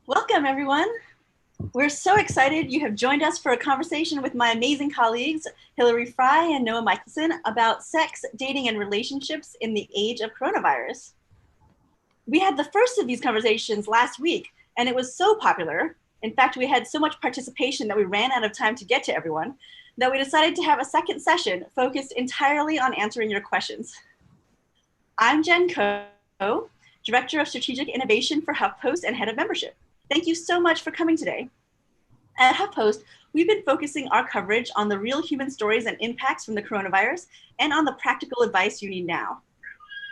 Welcome, everyone. We're so excited you have joined us for a conversation with my amazing colleagues, Hilary Fry and Noah Michelson, about sex, dating, and relationships in the age of coronavirus. We had the first of these conversations last week, and it was so popular. In fact, we had so much participation that we ran out of time to get to everyone, that we decided to have a second session focused entirely on answering your questions. I'm Jen Coe, Director of Strategic Innovation for HuffPost and Head of Membership. Thank you so much for coming today. At HuffPost, we've been focusing our coverage on the real human stories and impacts from the coronavirus and on the practical advice you need now.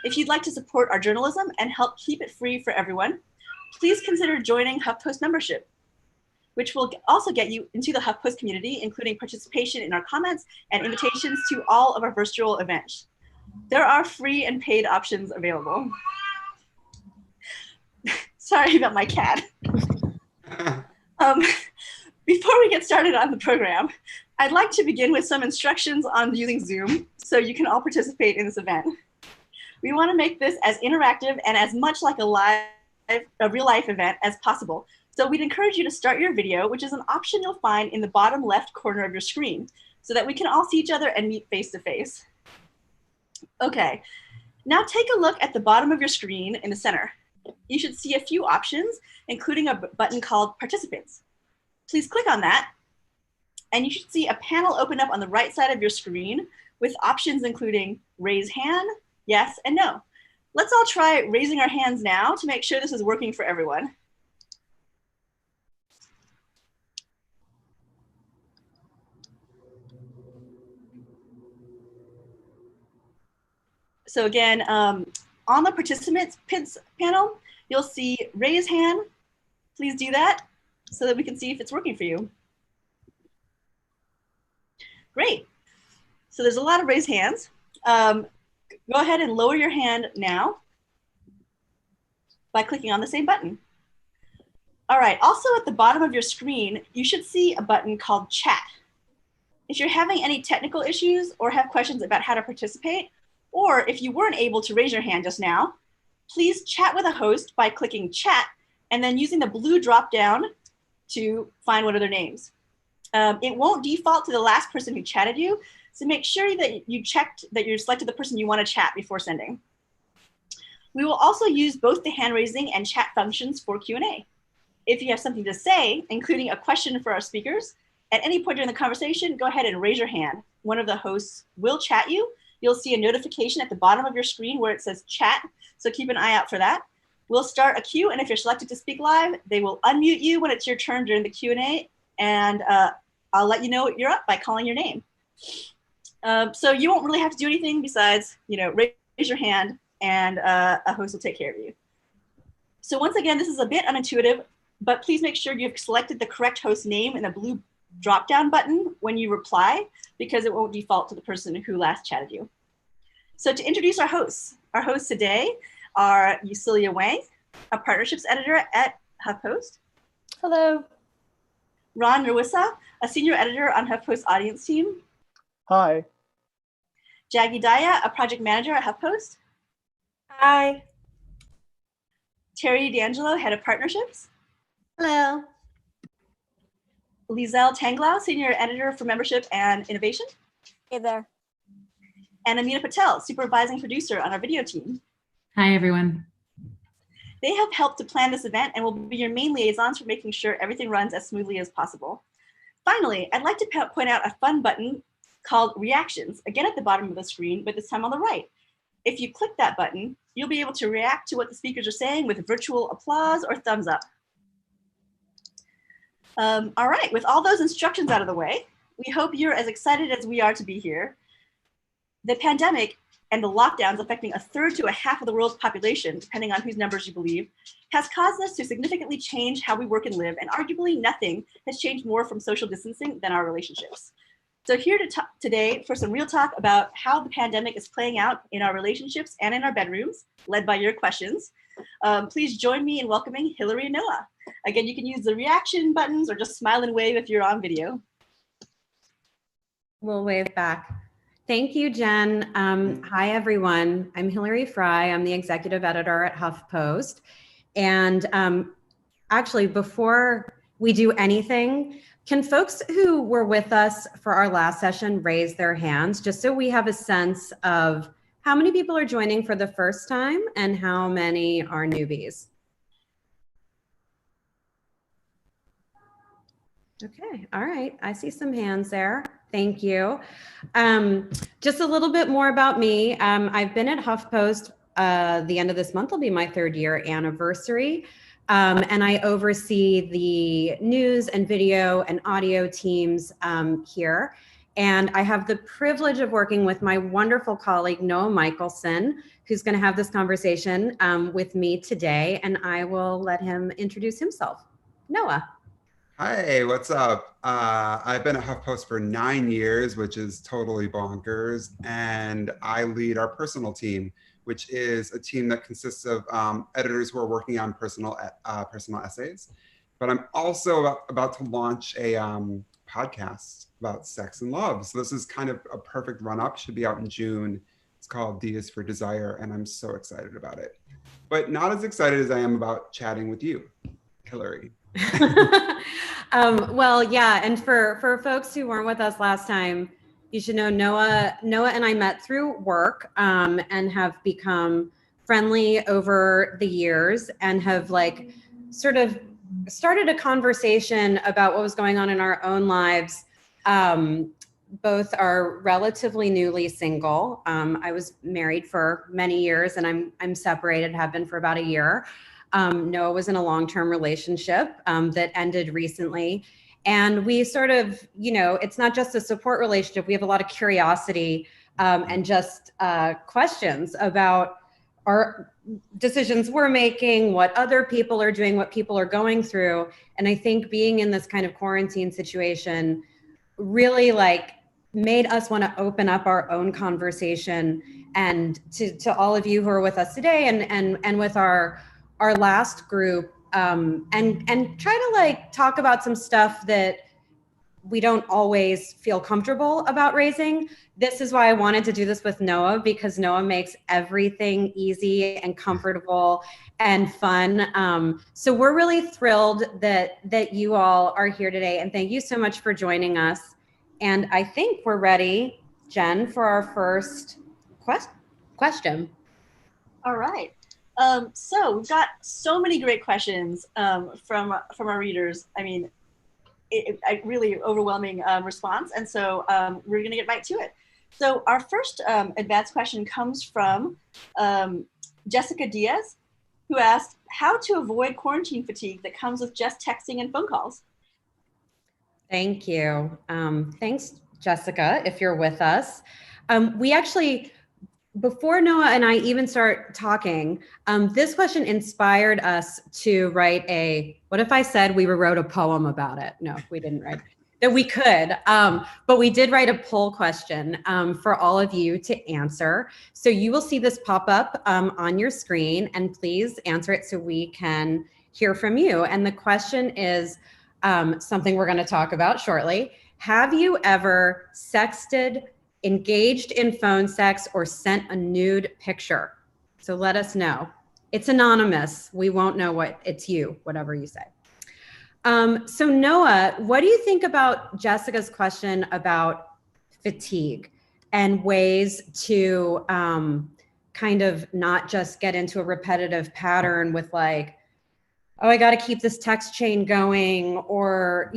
If you'd like to support our journalism and help keep it free for everyone, please consider joining HuffPost membership, which will also get you into the HuffPost community, including participation in our comments and invitations to all of our virtual events. There are free and paid options available. Sorry about my cat. Before we get started on the program, I'd like to begin with some instructions on using Zoom so you can all participate in this event. We want to make this as interactive and as much like a real life event as possible. So we'd encourage you to start your video, which is an option you'll find in the bottom left corner of your screen, so that we can all see each other and meet face to face. Okay, now take a look at the bottom of your screen in the center. You should see a few options, including a button called Participants. Please click on that, and you should see a panel open up on the right side of your screen with options including raise hand, yes, and no. Let's all try raising our hands now to make sure this is working for everyone. So again, on the participants panel, you'll see raise hand. Please do that so that we can see if it's working for you. Great. So there's a lot of raised hands. Go ahead and lower your hand now by clicking on the same button. All right, also at the bottom of your screen, you should see a button called Chat. If you're having any technical issues or have questions about how to participate, or if you weren't able to raise your hand just now, please chat with a host by clicking Chat and then using the blue drop down to find one of their names. It won't default to the last person who chatted you, so make sure that you checked that you selected the person you want to chat before sending. We will also use both the hand raising and chat functions for Q&A. If you have something to say, including a question for our speakers, at any point during the conversation, go ahead and raise your hand. One of the hosts will chat you. You'll see a notification at the bottom of your screen where it says chat, so keep an eye out for that. We'll start a queue, and if you're selected to speak live, they will unmute you when it's your turn during the Q&A, and I'll let you know you're up by calling your name. So you won't really have to do anything besides, raise your hand, and a host will take care of you. So once again, this is a bit unintuitive, but please make sure you've selected the correct host name in the blue drop-down button when you reply, because it won't default to the person who last chatted you. So to introduce our hosts today are Yusilia Wang, a partnerships editor at HuffPost. Hello. Ron Nerwissa, a senior editor on HuffPost audience team. Hi. Jaggi Daya, a project manager at HuffPost. Hi. Terry D'Angelo, head of partnerships. Hello. Lizelle Tanglau, senior editor for membership and innovation. Hey there. And Amina Patel, supervising producer on our video team. Hi, everyone. They have helped to plan this event and will be your main liaisons for making sure everything runs as smoothly as possible. Finally, I'd like to point out a fun button called Reactions, again at the bottom of the screen, but this time on the right. If you click that button, you'll be able to react to what the speakers are saying with virtual applause or thumbs up. All right, with all those instructions out of the way, we hope you're as excited as we are to be here. The pandemic and the lockdowns affecting a third to a half of the world's population, depending on whose numbers you believe, has caused us to significantly change how we work and live, and arguably nothing has changed more from social distancing than our relationships. So here today for some real talk about how the pandemic is playing out in our relationships and in our bedrooms, led by your questions. Please join me in welcoming Hilary and Noah. Again, you can use the reaction buttons or just smile and wave if you're on video. We'll wave back. Thank you, Jen. Hi, everyone. I'm Hilary Fry. I'm the executive editor at HuffPost. And actually, before we do anything, can folks who were with us for our last session raise their hands just so we have a sense of how many people are joining for the first time and how many are newbies? Okay, all right. I see some hands there. Thank you. Just a little bit more about me. I've been at HuffPost. The end of this month will be my 3rd year anniversary. And I oversee the news and video and audio teams here. And I have the privilege of working with my wonderful colleague, Noah Michelson, who's going to have this conversation with me today. And I will let him introduce himself. Noah. Hi, what's up? I've been at HuffPost for 9 years, which is totally bonkers. And I lead our personal team, which is a team that consists of editors who are working on personal essays. But I'm also about to launch a podcast about sex and love. So this is kind of a perfect run-up, should be out in June. It's called D is for Desire, and I'm so excited about it. But not as excited as I am about chatting with you, Hillary. Well, yeah. And for folks who weren't with us last time, you should know Noah and I met through work, and have become friendly over the years and have like sort of started a conversation about what was going on in our own lives. Both are relatively newly single. I was married for many years and I'm separated, have been for about a year. Noah was in a long-term relationship that ended recently. And we sort of, it's not just a support relationship. We have a lot of curiosity and just questions about our decisions we're making, what other people are doing, what people are going through. And I think being in this kind of quarantine situation really made us want to open up our own conversation. And to all of you who are with us today and with our last group, and try to talk about some stuff that we don't always feel comfortable about raising. This is why I wanted to do this with Noah, because Noah makes everything easy and comfortable and fun. So we're really thrilled that you all are here today, and thank you so much for joining us. And I think we're ready, Jen, for our first question. All right. So we've got so many great questions from our readers. I mean, a really overwhelming response. And so we're going to get right to it. So our first advanced question comes from Jessica Diaz, who asked, how to avoid quarantine fatigue that comes with just texting and phone calls? Thank you. Thanks, Jessica, if you're with us. We actually, before Noah and I even start talking, this question inspired us to write what if I said we wrote a poem about it? No, we didn't write that. We could, but we did write a poll question for all of you to answer. So you will see this pop up on your screen, and please answer it so we can hear from you. And the question is something we're going to talk about shortly. Have you ever sexted, engaged in phone sex, or sent a nude picture? So let us know. It's anonymous. We won't know it's you, whatever you say. So Noah, what do you think about Jessica's question about fatigue and ways to kind of not just get into a repetitive pattern with oh, I got to keep this text chain going, or,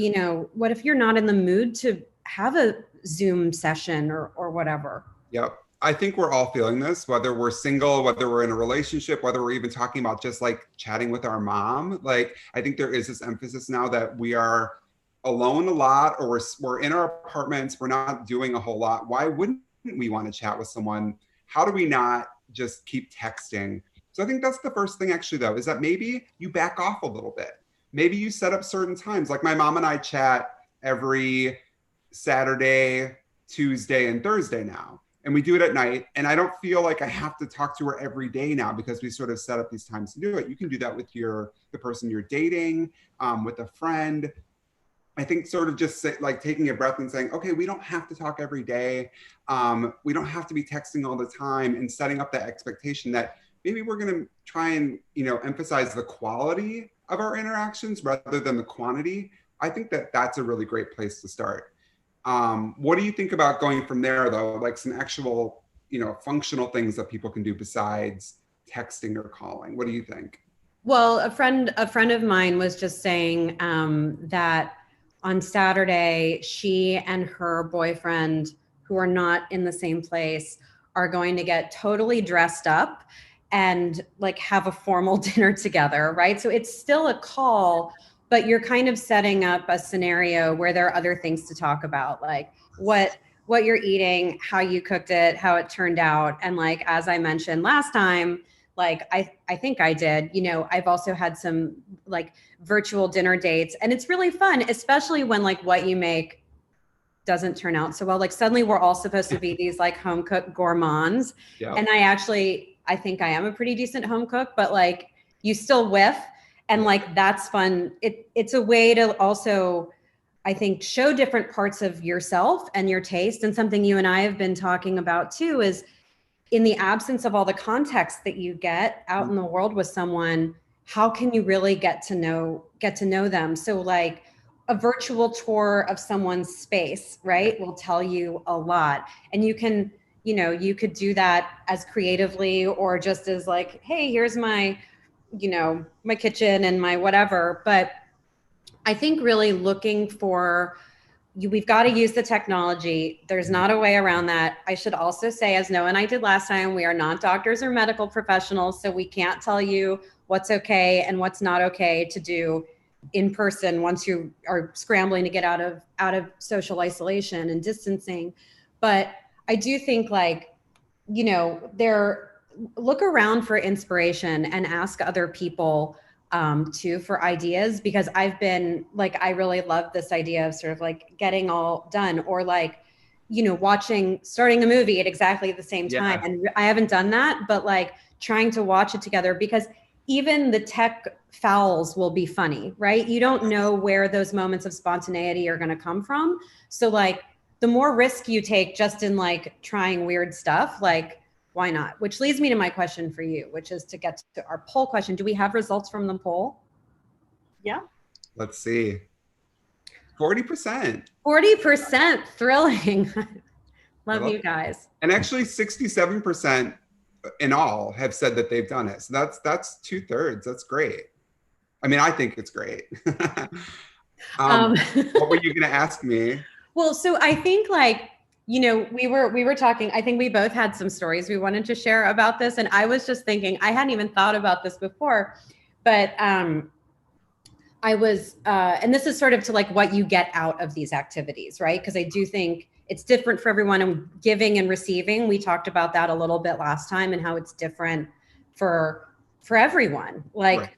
what if you're not in the mood to have a Zoom session or whatever? Yep. I think we're all feeling this, whether we're single, whether we're in a relationship, whether we're even talking about just chatting with our mom. I think there is this emphasis now that we are alone a lot, or we're in our apartments, we're not doing a whole lot. Why wouldn't we want to chat with someone? How do we not just keep texting? So I think that's the first thing actually though, is that maybe you back off a little bit. Maybe you set up certain times. Like my mom and I chat every Saturday, Tuesday, and Thursday now. And we do it at night. And I don't feel like I have to talk to her every day now because we sort of set up these times to do it. You can do that with the person you're dating, with a friend. I think sort of just taking a breath and saying, okay, we don't have to talk every day. We don't have to be texting all the time, and setting up that expectation that maybe we're going to try and, emphasize the quality of our interactions rather than the quantity. I think that that's a really great place to start. What do you think about going from there, though? Like some actual, functional things that people can do besides texting or calling. What do you think? Well, a friend of mine was just saying that on Saturday, she and her boyfriend, who are not in the same place, are going to get totally dressed up and like have a formal dinner together, right? So it's still a call, but you're kind of setting up a scenario where there are other things to talk about, like what you're eating, how you cooked it, how it turned out. And like, as I mentioned last time, like I think I did, I've also had some like virtual dinner dates, and it's really fun, especially when like what you make doesn't turn out so well. Like suddenly we're all supposed to be these like home cooked gourmands. Yeah. And I think I am a pretty decent home cook, but like you still whiff, and like that's fun. It's a way to also, I think, show different parts of yourself and your taste. And something you and I have been talking about too is, in the absence of all the context that you get out in the world with someone, how can you really get to know them? So like a virtual tour of someone's space, right, will tell you a lot. And you can, you could do that as creatively or just as like, hey, here's my, my kitchen and my whatever. But I think really looking for, we've got to use the technology. There's not a way around that. I should also say, as Noah and I did last time, we are not doctors or medical professionals, so we can't tell you what's okay and what's not okay to do in person once you are scrambling to get out of social isolation and distancing. But I do think look around for inspiration and ask other people too for ideas, because I've been like, I really love this idea of sort of like getting all done, or like, starting a movie at exactly the same time. Yeah. And I haven't done that, but like trying to watch it together, because even the tech fouls will be funny, right? You don't know where those moments of spontaneity are going to come from. So like the more risk you take just in like trying weird stuff, like, why not? Which leads me to my question for you, which is to get to our poll question. Do we have results from the poll? Yeah. Let's see. 40%. 40%. Thrilling. Love you it. guys. And actually 67% in all have said that they've done it. So that's 2/3. That's great. I mean, I think it's great. What were you going to ask me? Well, so I think like, we were talking, I think we both had some stories we wanted to share about this. And I was just thinking, I hadn't even thought about this before, but I was, and this is sort of to like what you get out of these activities, right? Because I do think it's different for everyone, and giving and receiving. We talked about that a little bit last time, and how it's different for everyone, like, Right.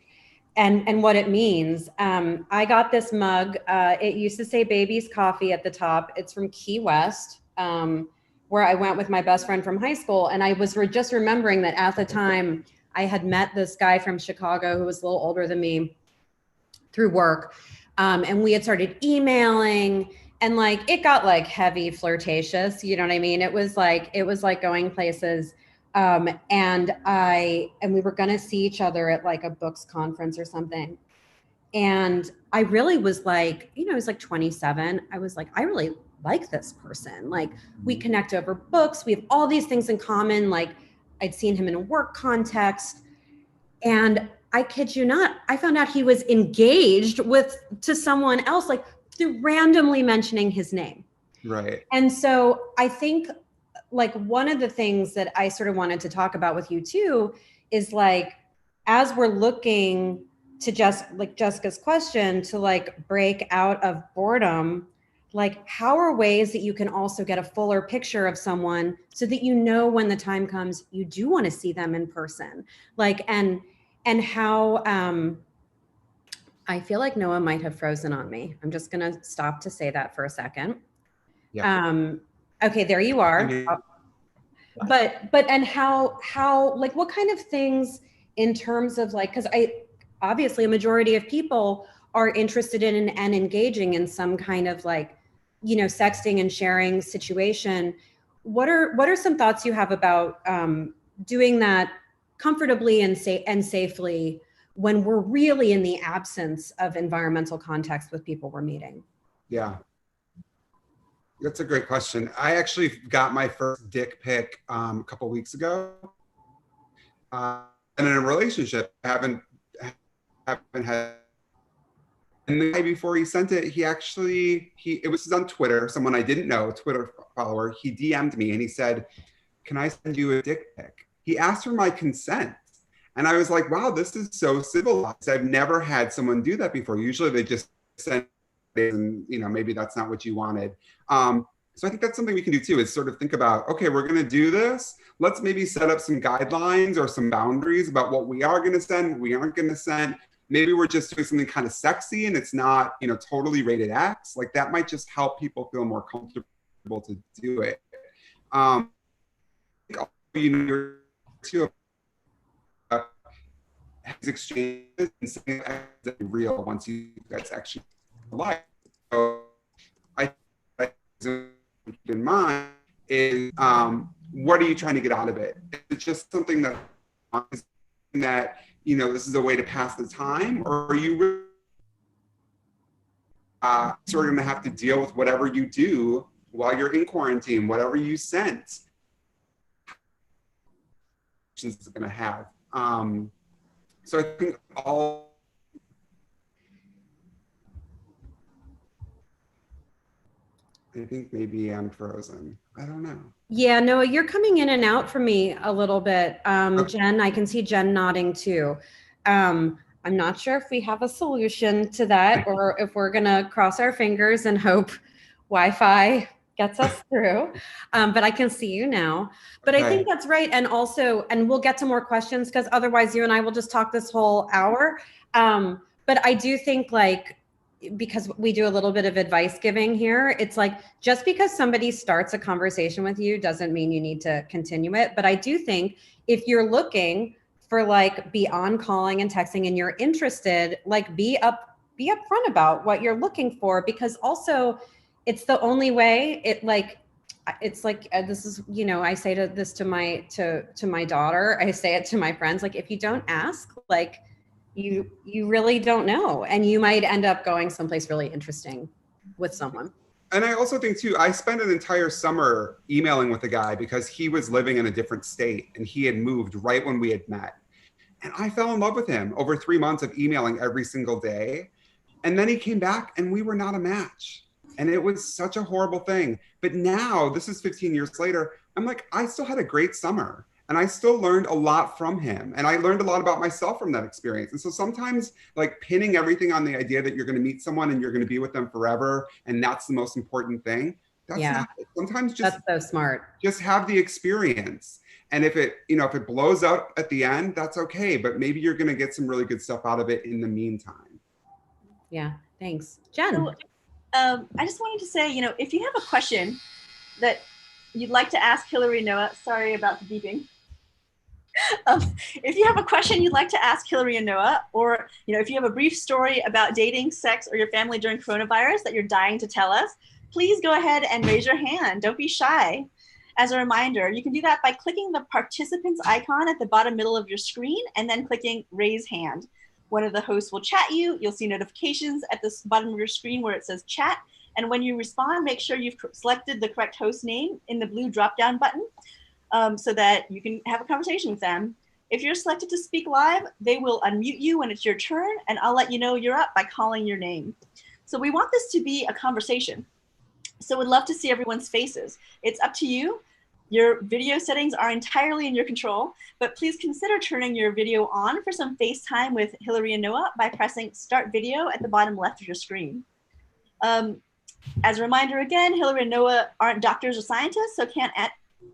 and what it means. I got this mug. It used to say Baby's Coffee at the top. It's from Key West, where I went with my best friend from high school. And I was just remembering that at the time I had met this guy from Chicago who was a little older than me through work. And we had started emailing, and like, it got like heavy flirtatious. You know what I mean? It was like going places. And we were going to see each other at like a books conference or something. And I really was like, I was like 27. I was like, I really like this person. Like, we connect over books. We have all these things in common. Like, I'd seen him in a work context. And I kid you not, I found out he was engaged to someone else, like through randomly mentioning his name. Right. And so I think like one of the things that I sort of wanted to talk about with you too is like, as we're looking to just like Jessica's question, to like break out of boredom, like how are ways that you can also get a fuller picture of someone so that when the time comes, you do want to see them in person, like, and how, I feel like Noah might have frozen on me. I'm just going to stop to say that for a second. Yeah. Okay, there you are. I mean, And how, like, what kind of things in terms of like, because obviously a majority of people are interested in and engaging in some kind of like, sexting and sharing situation. What are some thoughts you have about doing that comfortably and safely when we're really in the absence of environmental context with people we're meeting? Yeah. That's a great question. I actually got my first dick pic a couple weeks ago. And in a relationship, I haven't had. And the guy before he sent it, it was on Twitter, someone I didn't know, Twitter follower. He DM'd me and he said, "Can I send you a dick pic?" He asked for my consent. And I was like, wow, this is so civilized. I've never had someone do that before. Usually they just send it and, maybe that's not what you wanted. So I think that's something we can do too, is sort of think about, okay, we're going to do this. Let's maybe set up some guidelines or some boundaries about what we are going to send, what we aren't going to send. Maybe we're just doing something kind of sexy and it's not, totally rated X. Like that might just help people feel more comfortable to do it. You're too has exchanges and saying that real once you guys actually like. So I think in mind is what are you trying to get out of it? Is it just something that this is a way to pass the time, or are you sort of going to have to deal with whatever you do while you're in quarantine, whatever you sent is going to have. So I think I think maybe I'm frozen. I don't know. Yeah, Noah, you're coming in and out for me a little bit. Okay. Jen, I can see Jen nodding too. I'm not sure if we have a solution to that or if we're gonna cross our fingers and hope Wi-Fi gets us through. But I can see you now. But okay. I think that's right. And also, and we'll get to more questions because otherwise you and I will just talk this whole hour. But I do think because we do a little bit of advice giving here, it's like, just because somebody starts a conversation with you doesn't mean you need to continue it. But I do think if you're looking for beyond calling and texting and you're interested, be upfront about what you're looking for, because also it's the only way this is, I say this to my daughter, I say it to my friends, if you don't ask, you really don't know, and you might end up going someplace really interesting with someone. And I also think too, I spent an entire summer emailing with a guy because he was living in a different state and he had moved right when we had met. And I fell in love with him over 3 months of emailing every single day. And then he came back and we were not a match. And it was such a horrible thing. But now, this is 15 years later, I'm like, I still had a great summer. And I still learned a lot from him. And I learned a lot about myself from that experience. And so sometimes pinning everything on the idea that you're going to meet someone and you're going to be with them forever, and that's the most important thing. That's not it. Sometimes just that's so smart. Just have the experience. And if it blows out at the end, that's okay. But maybe you're going to get some really good stuff out of it in the meantime. Yeah, thanks. Jen. So, I just wanted to say, if you have a question that you'd like to ask Hillary and Noah, sorry about the beeping. If you have a question you'd like to ask Hillary and Noah, or if you have a brief story about dating, sex, or your family during coronavirus that you're dying to tell us, please go ahead and raise your hand. Don't be shy. As a reminder, you can do that by clicking the participants icon at the bottom middle of your screen and then clicking raise hand. One of the hosts will chat you. You'll see notifications at the bottom of your screen where it says chat. And when you respond, make sure you've selected the correct host name in the blue drop-down button so that you can have a conversation with them. If you're selected to speak live, they will unmute you when it's your turn, and I'll let you know you're up by calling your name. So we want this to be a conversation. So we'd love to see everyone's faces. It's up to you. Your video settings are entirely in your control, but please consider turning your video on for some FaceTime with Hillary and Noah by pressing Start Video at the bottom left of your screen. As a reminder again, Hillary and Noah aren't doctors or scientists, so can't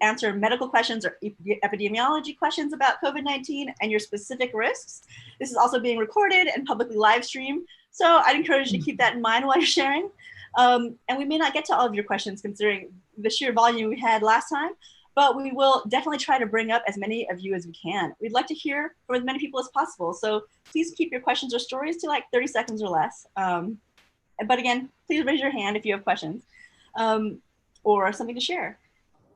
answer medical questions or epidemiology questions about COVID-19 and your specific risks. This is also being recorded and publicly live streamed, so I'd encourage you to keep that in mind while you're sharing. And we may not get to all of your questions considering the sheer volume we had last time, but we will definitely try to bring up as many of you as we can. We'd like to hear from as many people as possible, so please keep your questions or stories to 30 seconds or less. But again, please raise your hand if you have questions or something to share.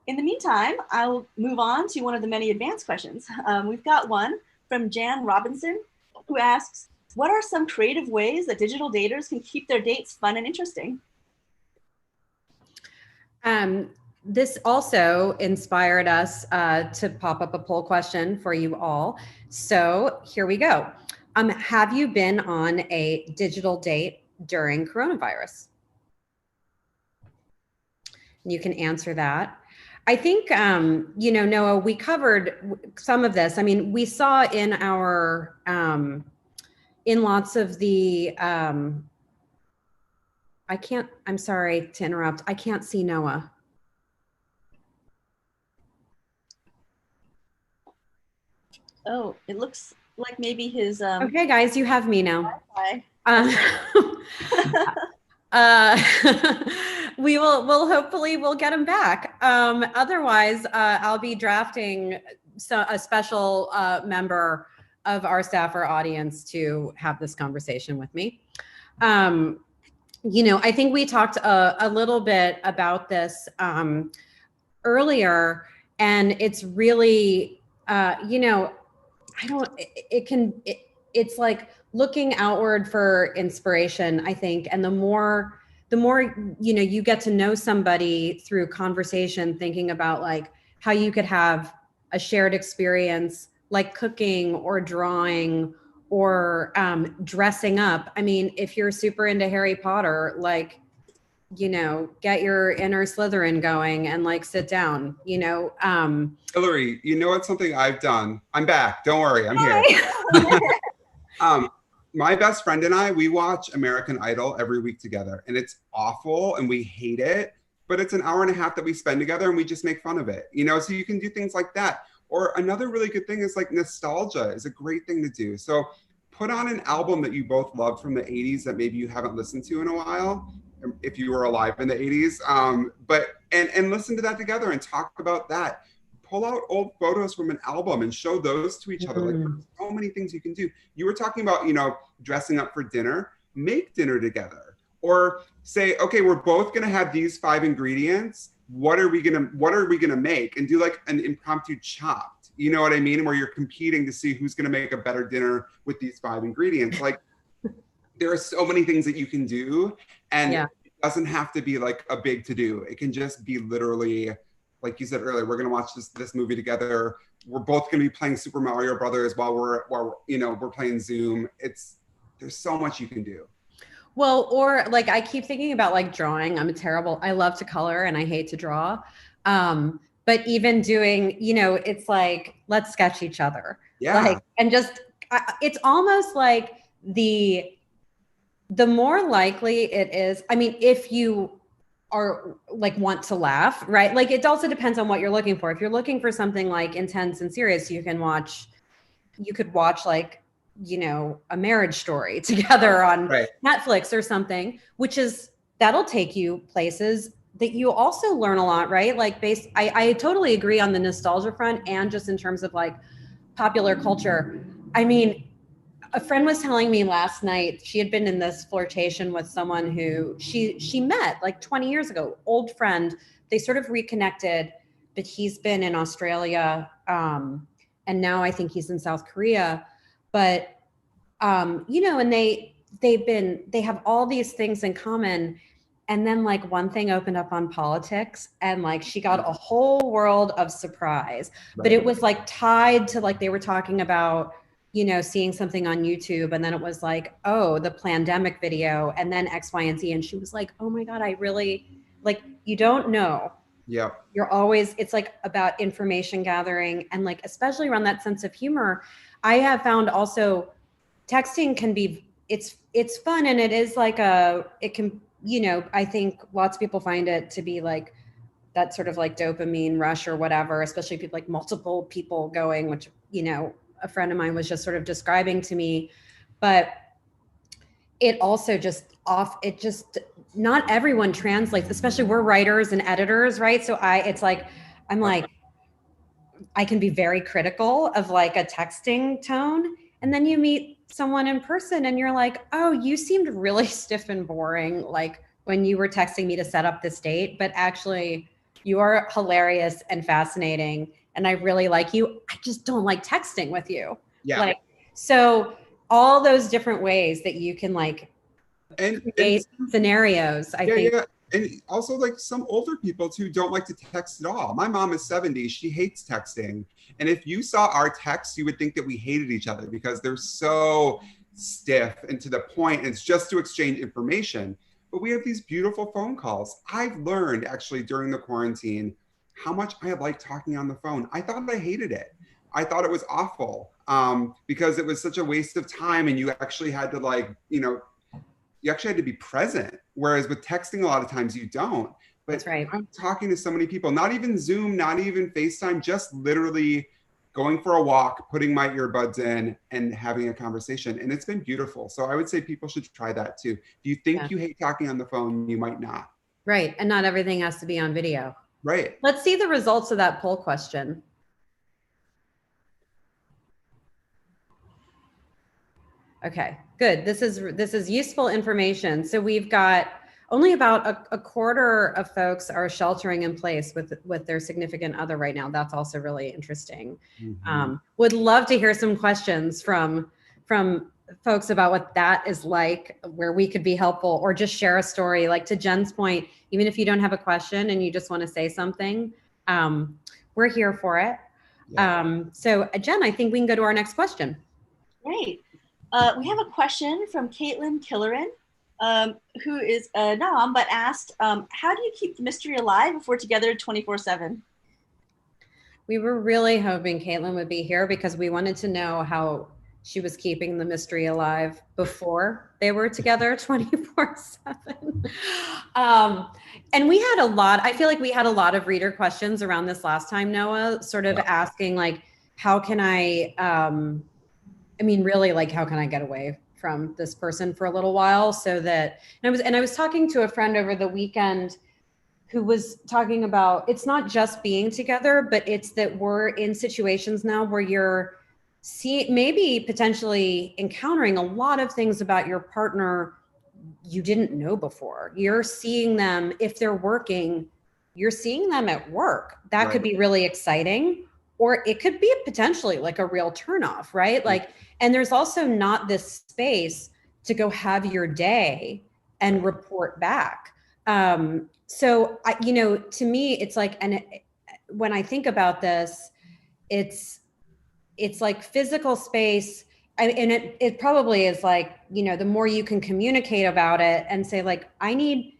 In the meantime, I'll move on to one of the many advanced questions. We've got one from Jan Robinson, who asks, what are some creative ways that digital daters can keep their dates fun and interesting? This also inspired us to pop up a poll question for you all. So here we go. Have you been on a digital date during coronavirus? You can answer that. I think, you know, Noah, we covered some of this. I mean, we saw in our, in lots of the, I'm sorry to interrupt. I can't see Noah. Oh, it looks like maybe his. Okay, guys, you have me now. We'll hopefully we'll get him back. Otherwise, I'll be drafting a special member of our staff or audience to have this conversation with me. You know, I think we talked a little bit about this earlier, and it's really, you know, it's like looking outward for inspiration, I think. And the more, you know, you get to know somebody through conversation, thinking about like how you could have a shared experience, like cooking or drawing or dressing up. I mean, if you're super into Harry Potter, like, you know, get your inner Slytherin going and like sit down, you know. Hillary, you know what's something I've done? I'm back. Don't worry, I'm here. My best friend and I, we watch American Idol every week together, and it's awful and we hate it, but it's an hour and a half that we spend together and we just make fun of it, you know. So you can do things like that. Or another really good thing is like nostalgia is a great thing to do. So put on an album that you both loved from the 80s that maybe you haven't listened to in a while, if you were alive in the 80s, and listen to that together and talk about that. Pull out old photos from an album and show those to each other. Like, there's so many things you can do. You were talking about, you know, dressing up for dinner. Make dinner together, or say, okay, we're both gonna have these 5 ingredients. What are we gonna make? And do like an impromptu chopped. You know what I mean? Where you're competing to see who's gonna make a better dinner with these 5 ingredients. Like, there are so many things that you can do, and it doesn't have to be like a big to do. It can just be literally, like you said earlier, we're gonna watch this movie together. We're both gonna be playing Super Mario Brothers while we're playing Zoom. There's so much you can do. Well, or like I keep thinking about like drawing. I love to color and I hate to draw. But even doing, you know, it's like, let's sketch each other. Yeah. Like, and just, it's almost like the more likely it is, I mean, if you are like want to laugh, right? Like it also depends on what you're looking for. If you're looking for something like intense and serious, you could watch like, you know, A Marriage Story together on Netflix or something, that'll take you places that you also learn a lot, right? Like I totally agree on the nostalgia front, and just in terms of like popular culture. I mean, a friend was telling me last night, she had been in this flirtation with someone who she met like 20 years ago, old friend. They sort of reconnected, but he's been in Australia, and now I think he's in South Korea. But you know, and they have all these things in common. And then like one thing opened up on politics, and like she got a whole world of surprise. But it was like tied to like they were talking about, you know, seeing something on YouTube, and then it was like, oh, the pandemic video, and then X, Y, and Z. And she was like, oh my God, I really, like, you don't know. Yeah. It's like about information gathering, and like, especially around that sense of humor. I have found also texting can be, it's fun, and it is like it can, you know, I think lots of people find it to be like that sort of like dopamine rush or whatever, especially people like multiple people going, which, you know, a friend of mine was just sort of describing to me. But it also not everyone translates, especially we're writers and editors, right? So I'm like, I can be very critical of like a texting tone. And then you meet someone in person and you're like, oh, you seemed really stiff and boring, like when you were texting me to set up this date, but actually You are hilarious and fascinating. And I really like you. I just don't like texting with you. Yeah. Like, so all those different ways that you can like create scenarios, I think. Yeah. And also like some older people too don't like to text at all. My mom is 70. She hates texting. And if you saw our texts, you would think that we hated each other because they're so stiff and to the point. And it's just to exchange information. But we have these beautiful phone calls. I've learned actually during the quarantine how much I like talking on the phone. I thought I hated it. I thought it was awful because it was such a waste of time and you actually had to like, you actually had to be present. Whereas with texting, a lot of times you don't. But that's right. I'm talking to so many people, not even Zoom, not even FaceTime, just literally going for a walk, putting my earbuds in and having a conversation. And it's been beautiful. So I would say people should try that too. If you think you hate talking on the phone, you might not. Right. And not everything has to be on video. Right. Let's see the results of that poll question. Okay, good. This is useful information. So we've got only about a quarter of folks are sheltering in place with their significant other right now. That's also really interesting. Mm-hmm. Would love to hear some questions from folks about what that is like, where we could be helpful, or just share a story. Like to Jen's point, even if you don't have a question and you just want to say something, we're here for it. Yeah. So Jen, I think we can go to our next question. Great. We have a question from Caitlin Killerin, who is a Nom, but asked, how do you keep the mystery alive if we're together 24/7? We were really hoping Caitlin would be here because we wanted to know how she was keeping the mystery alive before they were together 24/7. And we had I feel like we had a lot of reader questions around this last time, Noah, sort of asking like, how can really like, how can I get away from this person for a little while so that, and I was talking to a friend over the weekend who was talking about, it's not just being together, but it's that we're in situations now where you're maybe potentially encountering a lot of things about your partner you didn't know before. You're seeing them, if they're working, you're seeing them at work. That could be really exciting, or it could be potentially like a real turnoff, right? Like, and there's also not this space to go have your day and report back. So to me, it's like, and when I think about this, it's like physical space. And it probably is like, the more you can communicate about it and say like, I need,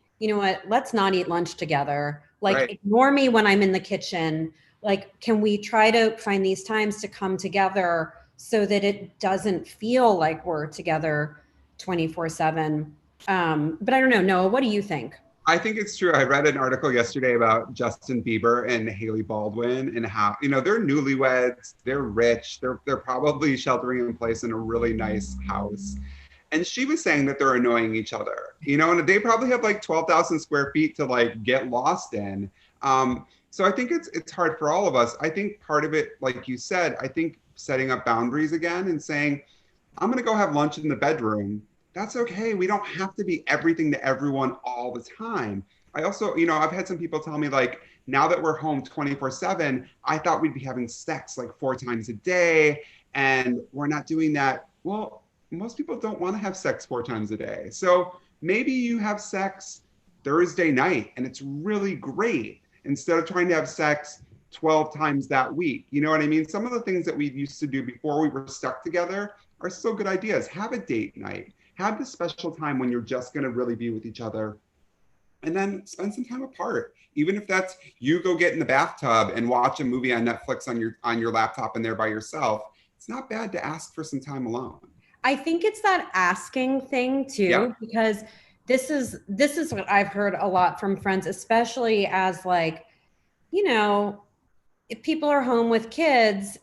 let's not eat lunch together. Like ignore me when I'm in the kitchen. Like, can we try to find these times to come together so that it doesn't feel like we're together 24/7? But I don't know, Noah, what do you think? I think it's true. I read an article yesterday about Justin Bieber and Hailey Baldwin and how, they're newlyweds, they're rich, they're probably sheltering in place in a really nice house. And she was saying that they're annoying each other, and they probably have like 12,000 square feet to like get lost in. So I think it's hard for all of us. I think part of it, like you said, I think setting up boundaries again and saying, I'm going to go have lunch in the bedroom. That's okay. We don't have to be everything to everyone all the time. I also, I've had some people tell me like, now that we're home 24/7, I thought we'd be having sex like 4 times a day and we're not doing that. Well, most people don't want to have sex 4 times a day. So maybe you have sex Thursday night and it's really great instead of trying to have sex 12 times that week. You know what I mean? Some of the things that we used to do before we were stuck together are still good ideas. Have a date night. Have this special time when you're just going to really be with each other, and then spend some time apart. Even if that's you go get in the bathtub and watch a movie on Netflix on your laptop and there by yourself, it's not bad to ask for some time alone. I think it's that asking thing too, because this is what I've heard a lot from friends, especially as like, if people are home with kids,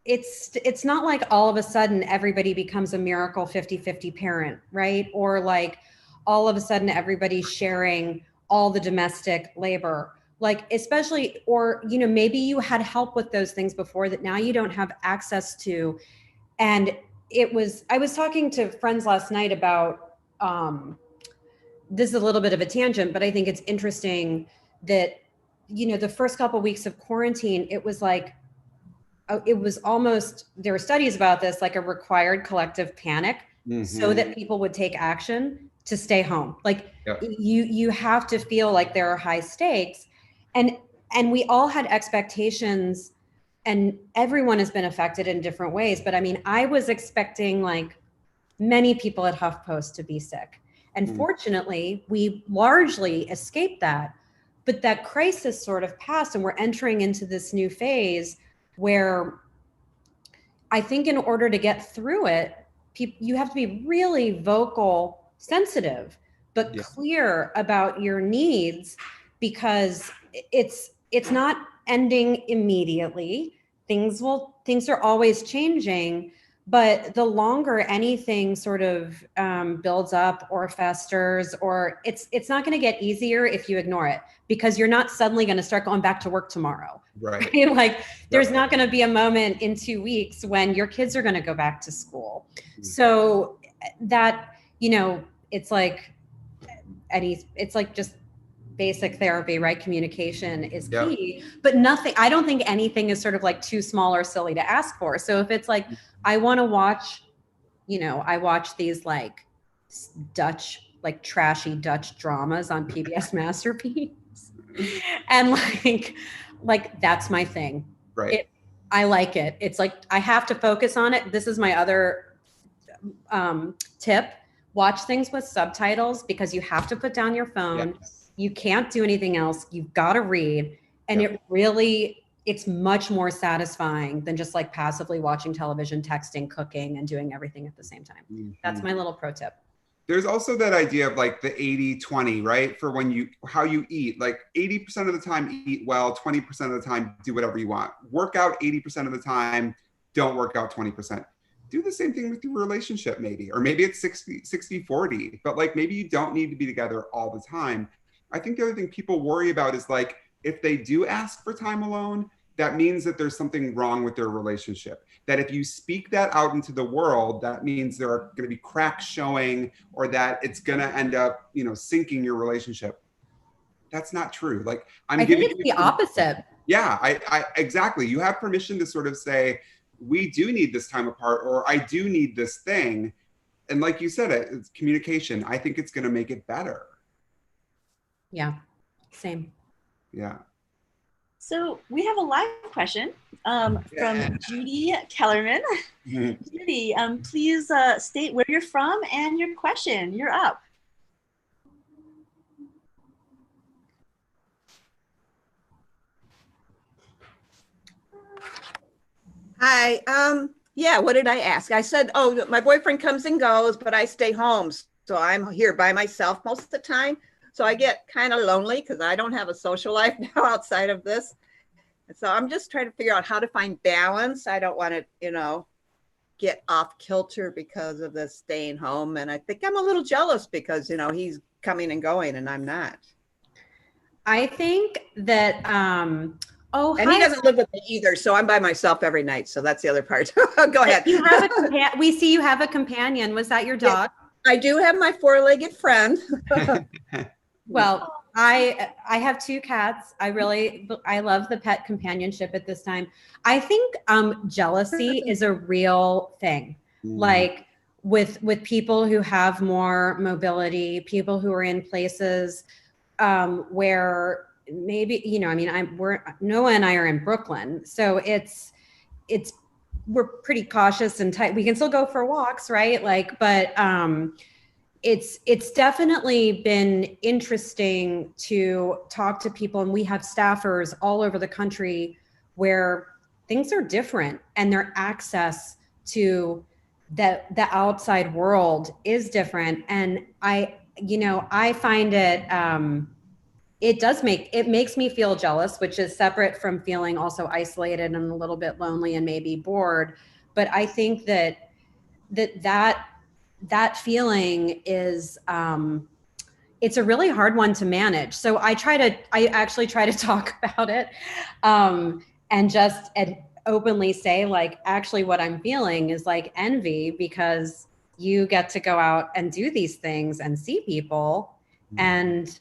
it's not like all of a sudden everybody becomes a miracle 50-50 parent, right? Or like all of a sudden everybody's sharing all the domestic labor, like especially, or, maybe you had help with those things before that now you don't have access to. And I was talking to friends last night about, this is a little bit of a tangent, but I think it's interesting that the first couple of weeks of quarantine, it was like, it was almost, there were studies about this, like a required collective panic so that people would take action to stay home. Like you have to feel like there are high stakes, and we all had expectations, and everyone has been affected in different ways. But I mean, I was expecting like many people at HuffPost to be sick. And fortunately, we largely escaped that. But that crisis sort of passed, and we're entering into this new phase where I think in order to get through it, you have to be really vocal, sensitive, but clear about your needs, because it's not ending immediately. Things are always changing, but the longer anything sort of builds up or festers, or it's not going to get easier if you ignore it, because you're not suddenly going to start going back to work tomorrow. Right. Like there's not going to be a moment in 2 weeks when your kids are going to go back to school. So that, it's like just basic therapy, right? Communication is key, but I don't think anything is sort of like too small or silly to ask for. So if it's like, I want to watch, I watch these like like trashy Dutch dramas on PBS Masterpiece, and like that's my thing. Right. I like it. It's like, I have to focus on it. This is my other tip. Watch things with subtitles, because you have to put down your phone. You can't do anything else. You've got to read. And it's much more satisfying than just like passively watching television, texting, cooking, and doing everything at the same time. That's my little pro tip. There's also that idea of like the 80-20, right? For how you eat, like 80% of the time eat well, 20% of the time do whatever you want. Work out 80% of the time, don't work out 20%. Do the same thing with your relationship maybe, or maybe it's 60-40, but like maybe you don't need to be together all the time. I think the other thing people worry about is like, if they do ask for time alone, that means that there's something wrong with their relationship. That if you speak that out into the world, that means there are going to be cracks showing, or that it's going to end up, sinking your relationship. That's not true. Like I think it's the opposite. Yeah, I exactly. You have permission to sort of say, we do need this time apart, or I do need this thing. And like you said, it's communication. I think it's going to make it better. Yeah, same. Yeah. So we have a live question from Judy Kellerman. Judy, please state where you're from and your question. You're up. Hi. Yeah, what did I ask? I said, oh, my boyfriend comes and goes, but I stay home. So I'm here by myself most of the time. So I get kind of lonely because I don't have a social life now outside of this. And so I'm just trying to figure out how to find balance. I don't want to, get off kilter because of this staying home. And I think I'm a little jealous because, he's coming and going and I'm not. I think that, and he doesn't live with me either. So I'm by myself every night. So that's the other part. Go ahead. You have we see you have a companion. Was that your dog? Yeah, I do have my four-legged friend. Well, I have 2 cats. I love the pet companionship at this time. I think jealousy is a real thing. Like with people who have more mobility, people who are in places where maybe, Noah and I are in Brooklyn. So we're pretty cautious and tight. We can still go for walks, right? Like, but it's definitely been interesting to talk to people, and we have staffers all over the country where things are different and their access to the outside world is different. And I find it makes me feel jealous, which is separate from feeling also isolated and a little bit lonely and maybe bored. But I think that feeling is it's a really hard one to manage. So I actually try to talk about it and openly say, like, actually what I'm feeling is like envy, because you get to go out and do these things and see people, and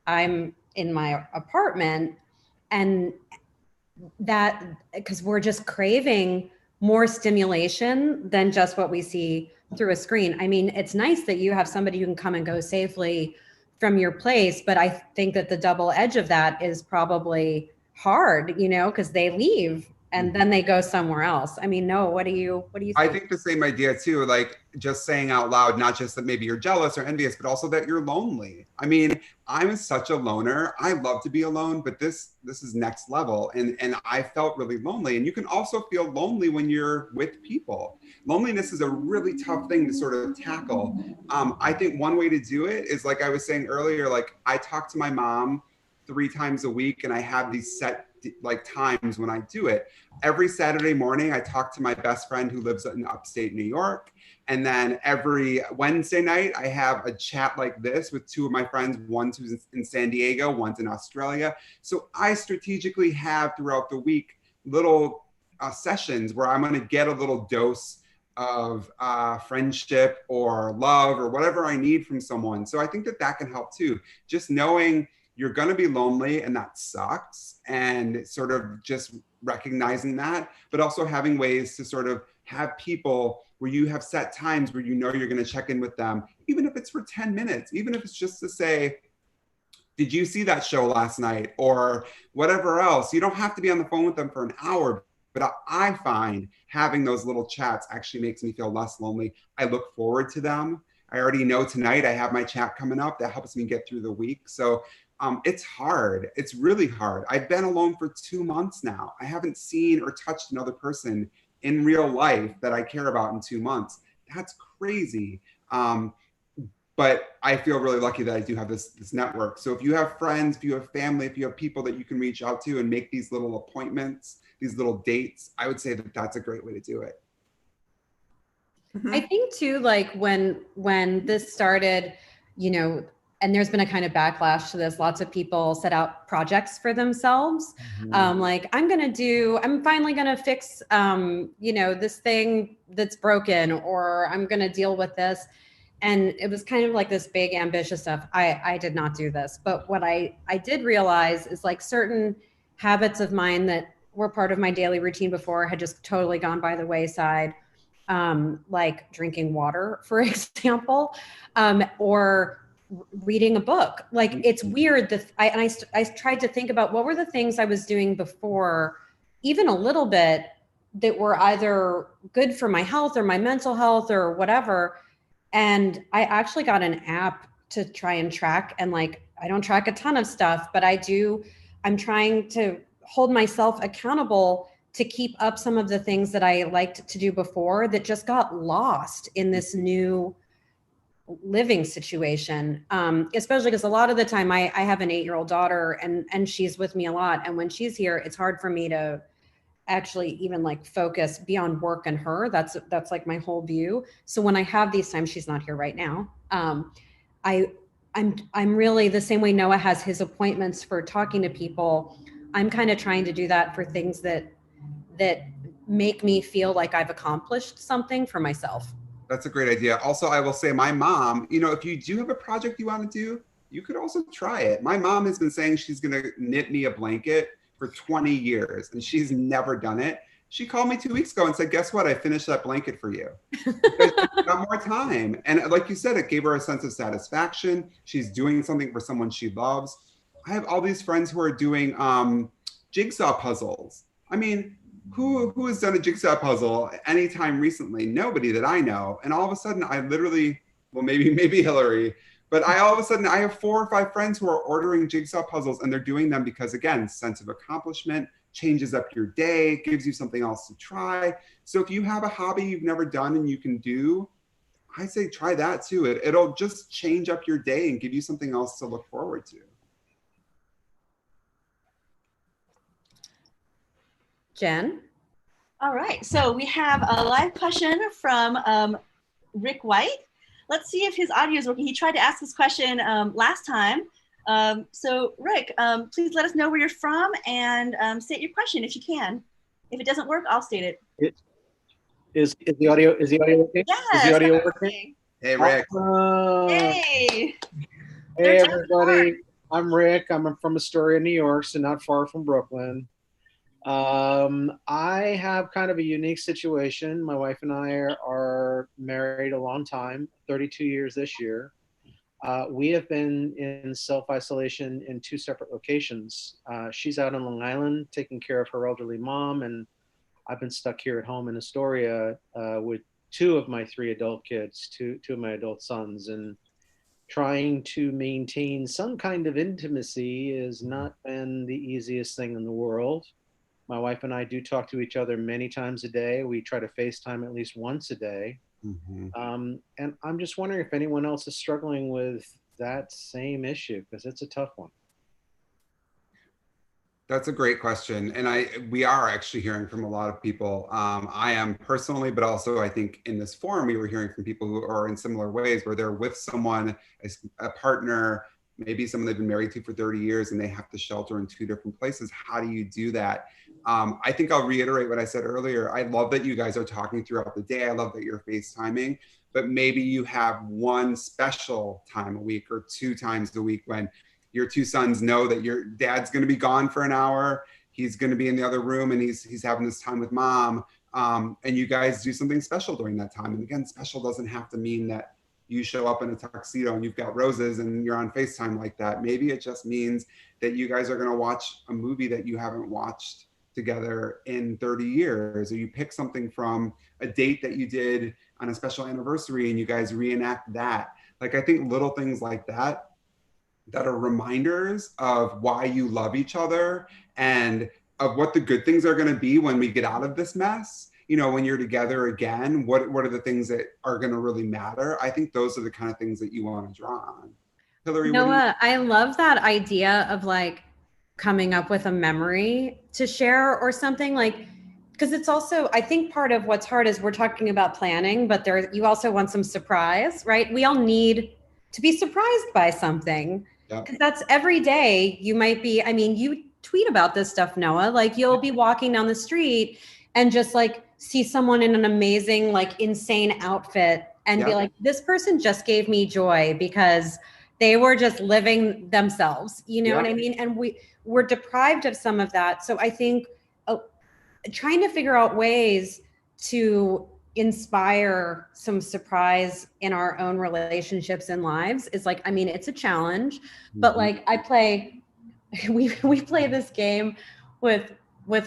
I'm in my apartment, and that because we're just craving more stimulation than just what we see through a screen. I mean, it's nice that you have somebody who can come and go safely from your place, but I think that the double edge of that is probably hard, you know, because they leave and then they go somewhere else. I mean, no, what do you think? I think the same idea too, like just saying out loud, not just that maybe you're jealous or envious, but also that you're lonely. I mean, I'm such a loner. I love to be alone, but this is next level. And I felt really lonely. And you can also feel lonely when you're with people. Loneliness is a really tough thing to sort of tackle. I think one way to do it is, like I was saying earlier, like I talk to my mom 3 times a week, and I have these set like times when I do it. Every Saturday morning, I talk to my best friend who lives in upstate New York. And then every Wednesday night, I have a chat like this with 2 of my friends, one who's in San Diego, one's in Australia. So I strategically have throughout the week little sessions where I'm going to get a little dose of friendship or love or whatever I need from someone. So I think that that can help too. Just knowing you're going to be lonely and that sucks, and sort of just recognizing that, but also having ways to sort of have people where you have set times where you know you're going to check in with them, even if it's for 10 minutes, even if it's just to say, did you see that show last night, or whatever else. You don't have to be on the phone with them for an hour, but I find having those little chats actually makes me feel less lonely. I look forward to them. I already know tonight I have my chat coming up that helps me get through the week. So it's hard. It's really hard. I've been alone for 2 months now. I haven't seen or touched another person in real life that I care about in 2 months. That's crazy. But I feel really lucky that I do have this network. So if you have friends, if you have family, if you have people that you can reach out to and make these little appointments, these little dates, I would say that that's a great way to do it. I think too, like when this started, you know, and there's been a kind of backlash to this. Lots of people set out projects for themselves. Like I'm finally going to fix, you know, this thing that's broken, or I'm going to deal with this. And it was kind of like this big ambitious stuff. I did not do this, but what I did realize is like certain habits of mine that were part of my daily routine before had just totally gone by the wayside. Like drinking water, for example, or reading a book. Like it's weird that I tried to think about what were the things I was doing before, even a little bit, that were either good for my health or my mental health or whatever. And I actually got an app to try and track, and like I don't track a ton of stuff, but I'm trying to hold myself accountable to keep up some of the things that I liked to do before that just got lost in this new living situation. Especially because a lot of the time I have an 8-year-old daughter, and she's with me a lot. And when she's here, it's hard for me to actually even like focus beyond work and her. That's like my whole view. So when I have these times, she's not here right now. I'm really the same way Noah has his appointments for talking to people. I'm kind of trying to do that for things that make me feel like I've accomplished something for myself. That's a great idea. Also, I will say my mom, you know, if you do have a project you want to do, you could also try it. My mom has been saying she's going to knit me a blanket for 20 years, and she's never done it. She called me 2 weeks ago and said, guess what? I finished that blanket for you. Because she's got more time. And like you said, it gave her a sense of satisfaction. She's doing something for someone she loves. I have all these friends who are doing jigsaw puzzles. I mean, who has done a jigsaw puzzle anytime recently? Nobody that I know. And all of a sudden I literally, well, maybe Hillary, but all of a sudden I have 4 or 5 friends who are ordering jigsaw puzzles, and they're doing them because, again, sense of accomplishment, changes up your day, gives you something else to try. So if you have a hobby you've never done and you can do, I say try that too. It'll just change up your day and give you something else to look forward to. Jen? All right, so we have a live question from Rick White. Let's see if his audio is working. He tried to ask this question last time. So Rick, please let us know where you're from and state your question if you can. If it doesn't work, I'll state it. Is the audio okay? Yes, is the audio working? Hey, Rick. Hey. Hey, everybody. I'm Rick. I'm from Astoria, New York, so not far from Brooklyn. I have kind of a unique situation. My wife and I are married a long time, 32 years this year. We have been in self-isolation in two separate locations. She's out on Long Island taking care of her elderly mom, and I've been stuck here at home in Astoria with two of my three adult kids, two of my adult sons, and trying to maintain some kind of intimacy has not been the easiest thing in the world. My wife and I do talk to each other many times a day. We try to FaceTime at least once a day. Mhm. And I'm just wondering if anyone else is struggling with that same issue, because it's a tough one. That's a great question. And we are actually hearing from a lot of people. I am personally, but also I think in this forum, we were hearing from people who are in similar ways where they're with someone, a partner, maybe someone they've been married to for 30 years and they have to shelter in two different places. How do you do that? I think I'll reiterate what I said earlier. I love that you guys are talking throughout the day. I love that you're FaceTiming, but maybe you have one special time a week or two times a week when your two sons know that your dad's going to be gone for an hour. He's going to be in the other room and he's having this time with mom. And you guys do something special during that time. And again, special doesn't have to mean that you show up in a tuxedo and you've got roses and you're on FaceTime like that. Maybe it just means that you guys are going to watch a movie that you haven't watched together in 30 years, or you pick something from a date that you did on a special anniversary and you guys reenact that. Like, I think little things like that are reminders of why you love each other and of what the good things are going to be when we get out of this mess. You know, when you're together again, what are the things that are going to really matter? I think those are the kind of things that you want to draw on. Hillary, Noah, I love that idea of like coming up with a memory to share or something, like, because it's also, I think part of what's hard is we're talking about planning, but you also want some surprise, right? We all need to be surprised by something, because that's every day. You might be, I mean, you tweet about this stuff, Noah, like you'll be walking down the street and just like see someone in an amazing, like insane outfit and be like, this person just gave me joy because they were just living themselves. You know what I mean? And we're deprived of some of that. So I think trying to figure out ways to inspire some surprise in our own relationships and lives is like, I mean, it's a challenge, but like we play this game with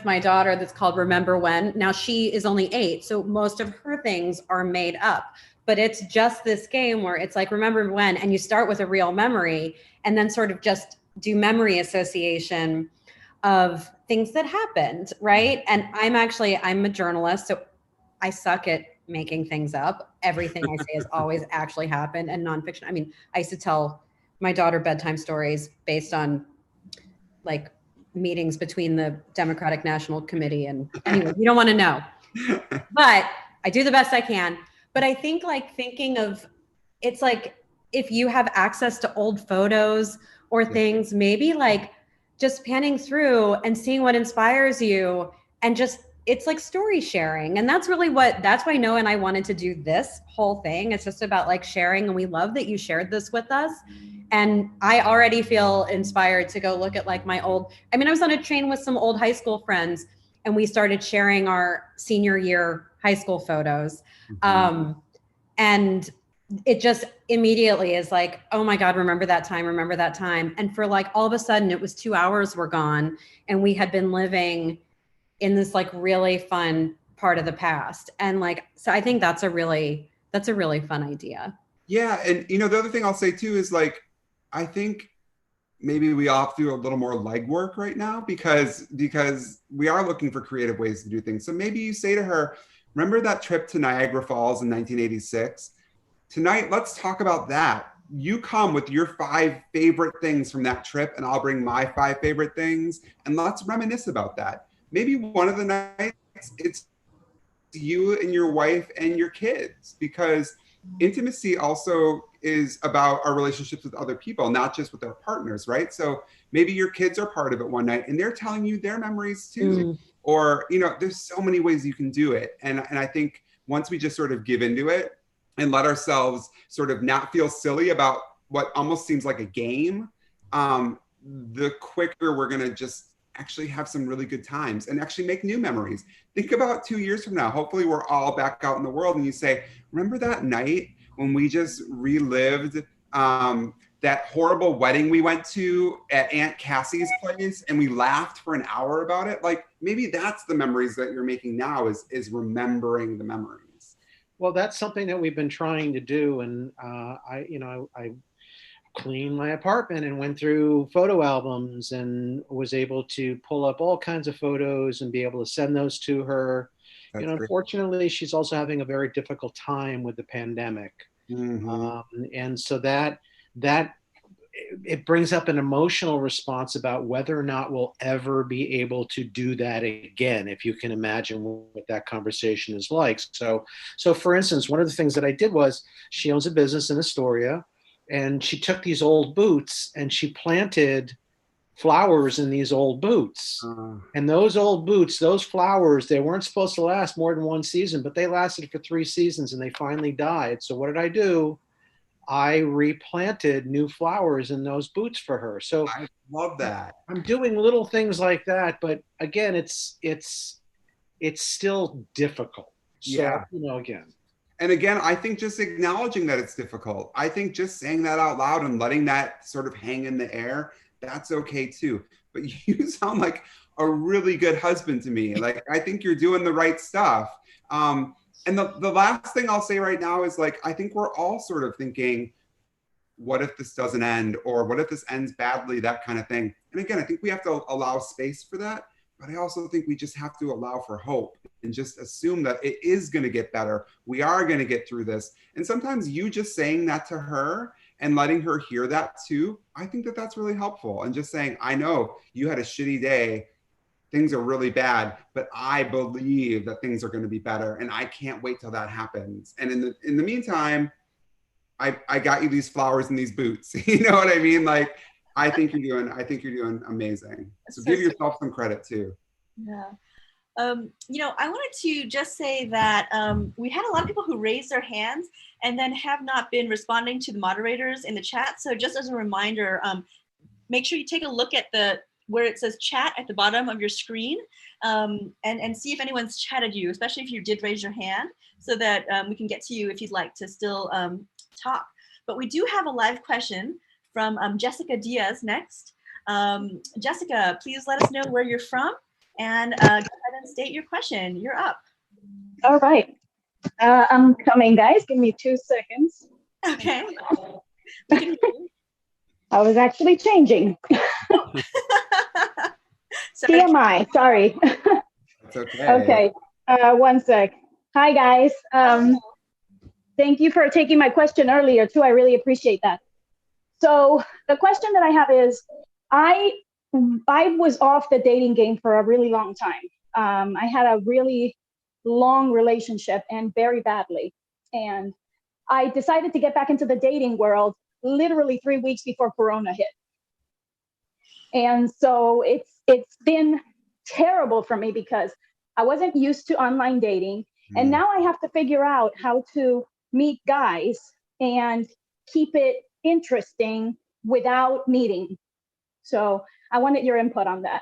my daughter that's called Remember When. Now she is only 8, so most of her things are made up, but it's just this game where it's like, remember when, and you start with a real memory and then sort of just do memory association of things that happened, right? And I'm a journalist, so I suck at making things up. Everything I say has always actually happened, and nonfiction. I mean, I used to tell my daughter bedtime stories based on like meetings between the Democratic National Committee. And anyway, you don't want to know, but I do the best I can. But I think like thinking of, it's like, if you have access to old photos or things, maybe like just panning through and seeing what inspires you, and just, it's like story sharing. And that's why Noah and I wanted to do this whole thing. It's just about like sharing. And we love that you shared this with us. And I already feel inspired to go look at like I was on a train with some old high school friends and we started sharing our senior year high school photos. And it just immediately is like, oh my God, remember that time. And for like, all of a sudden it was 2 hours were gone and we had been living in this like really fun part of the past. And like, so I think that's a really fun idea. Yeah. And the other thing I'll say too is like, I think maybe we all have to do a little more legwork right now because we are looking for creative ways to do things. So maybe you say to her, remember that trip to Niagara Falls in 1986? Tonight, let's talk about that. You come with your 5 favorite things from that trip and I'll bring my 5 favorite things and let's reminisce about that. Maybe one of the nights it's you and your wife and your kids, because intimacy also is about our relationships with other people, not just with our partners, right? So maybe your kids are part of it one night and they're telling you their memories too. Or, there's so many ways you can do it. And I think once we just sort of give into it and let ourselves sort of not feel silly about what almost seems like a game, the quicker we're going to just actually have some really good times and actually make new memories. Think about 2 years from now. Hopefully we're all back out in the world and you say, remember that night when we just relived that horrible wedding we went to at Aunt Cassie's place and we laughed for an hour about it? Like maybe that's the memories that you're making now is remembering the memories. Well, that's something that we've been trying to do. And I cleaned my apartment and went through photo albums and was able to pull up all kinds of photos and be able to send those to her. That's great. Unfortunately, she's also having a very difficult time with the pandemic. And so that it brings up an emotional response about whether or not we'll ever be able to do that again, if you can imagine what that conversation is like. So for instance, one of the things that I did was, she owns a business in Astoria, and she took these old boots and she planted flowers in these old boots. And those old boots, those flowers, they weren't supposed to last more than one season, but they lasted for 3 seasons and they finally died. So what did I do? I replanted new flowers in those boots for her. So I love that. I'm doing little things like that, but again, it's still difficult. So, Yeah. Again. And again, I think just acknowledging that it's difficult. I think just saying that out loud and letting that sort of hang in the air, that's okay too. But you sound like a really good husband to me. Like, I think you're doing the right stuff. And the last thing I'll say right now is, like, I think we're all sort of thinking, what if this doesn't end? Or what if this ends badly? That kind of thing. And again, I think we have to allow space for that. But I also think we just have to allow for hope and just assume that it is going to get better. We are going to get through this. And sometimes you just saying that to her and letting her hear that too, I think that that's really helpful. And just saying, I know you had a shitty day. Things are really bad, but I believe that things are going to be better. And I can't wait till that happens. And in the meantime, I got you these flowers and these boots. You know what I mean? Like, I think you're doing amazing. So give yourself some credit too. Yeah. I wanted to just say that we had a lot of people who raised their hands and then have not been responding to the moderators in the chat. So just as a reminder, make sure you take a look at where it says chat at the bottom of your screen, and see if anyone's chatted you, especially if you did raise your hand, so that we can get to you if you'd like to still talk. But we do have a live question from Jessica Diaz next. Jessica, please let us know where you're from and go ahead and state your question. You're up. All right. I'm coming, guys. Give me 2 seconds. Okay. We can hear you. I was actually changing. TMI, sorry. It's okay. Okay, 1 sec. Hi, guys. Thank you for taking my question earlier, too. I really appreciate that. So the question that I have is, I was off the dating game for a really long time. I had a really long relationship and very badly. And I decided to get back into the dating world literally 3 weeks before Corona hit. And so it's been terrible for me because I wasn't used to online dating. And now I have to figure out how to meet guys and keep it interesting without meeting. So I wanted your input on that.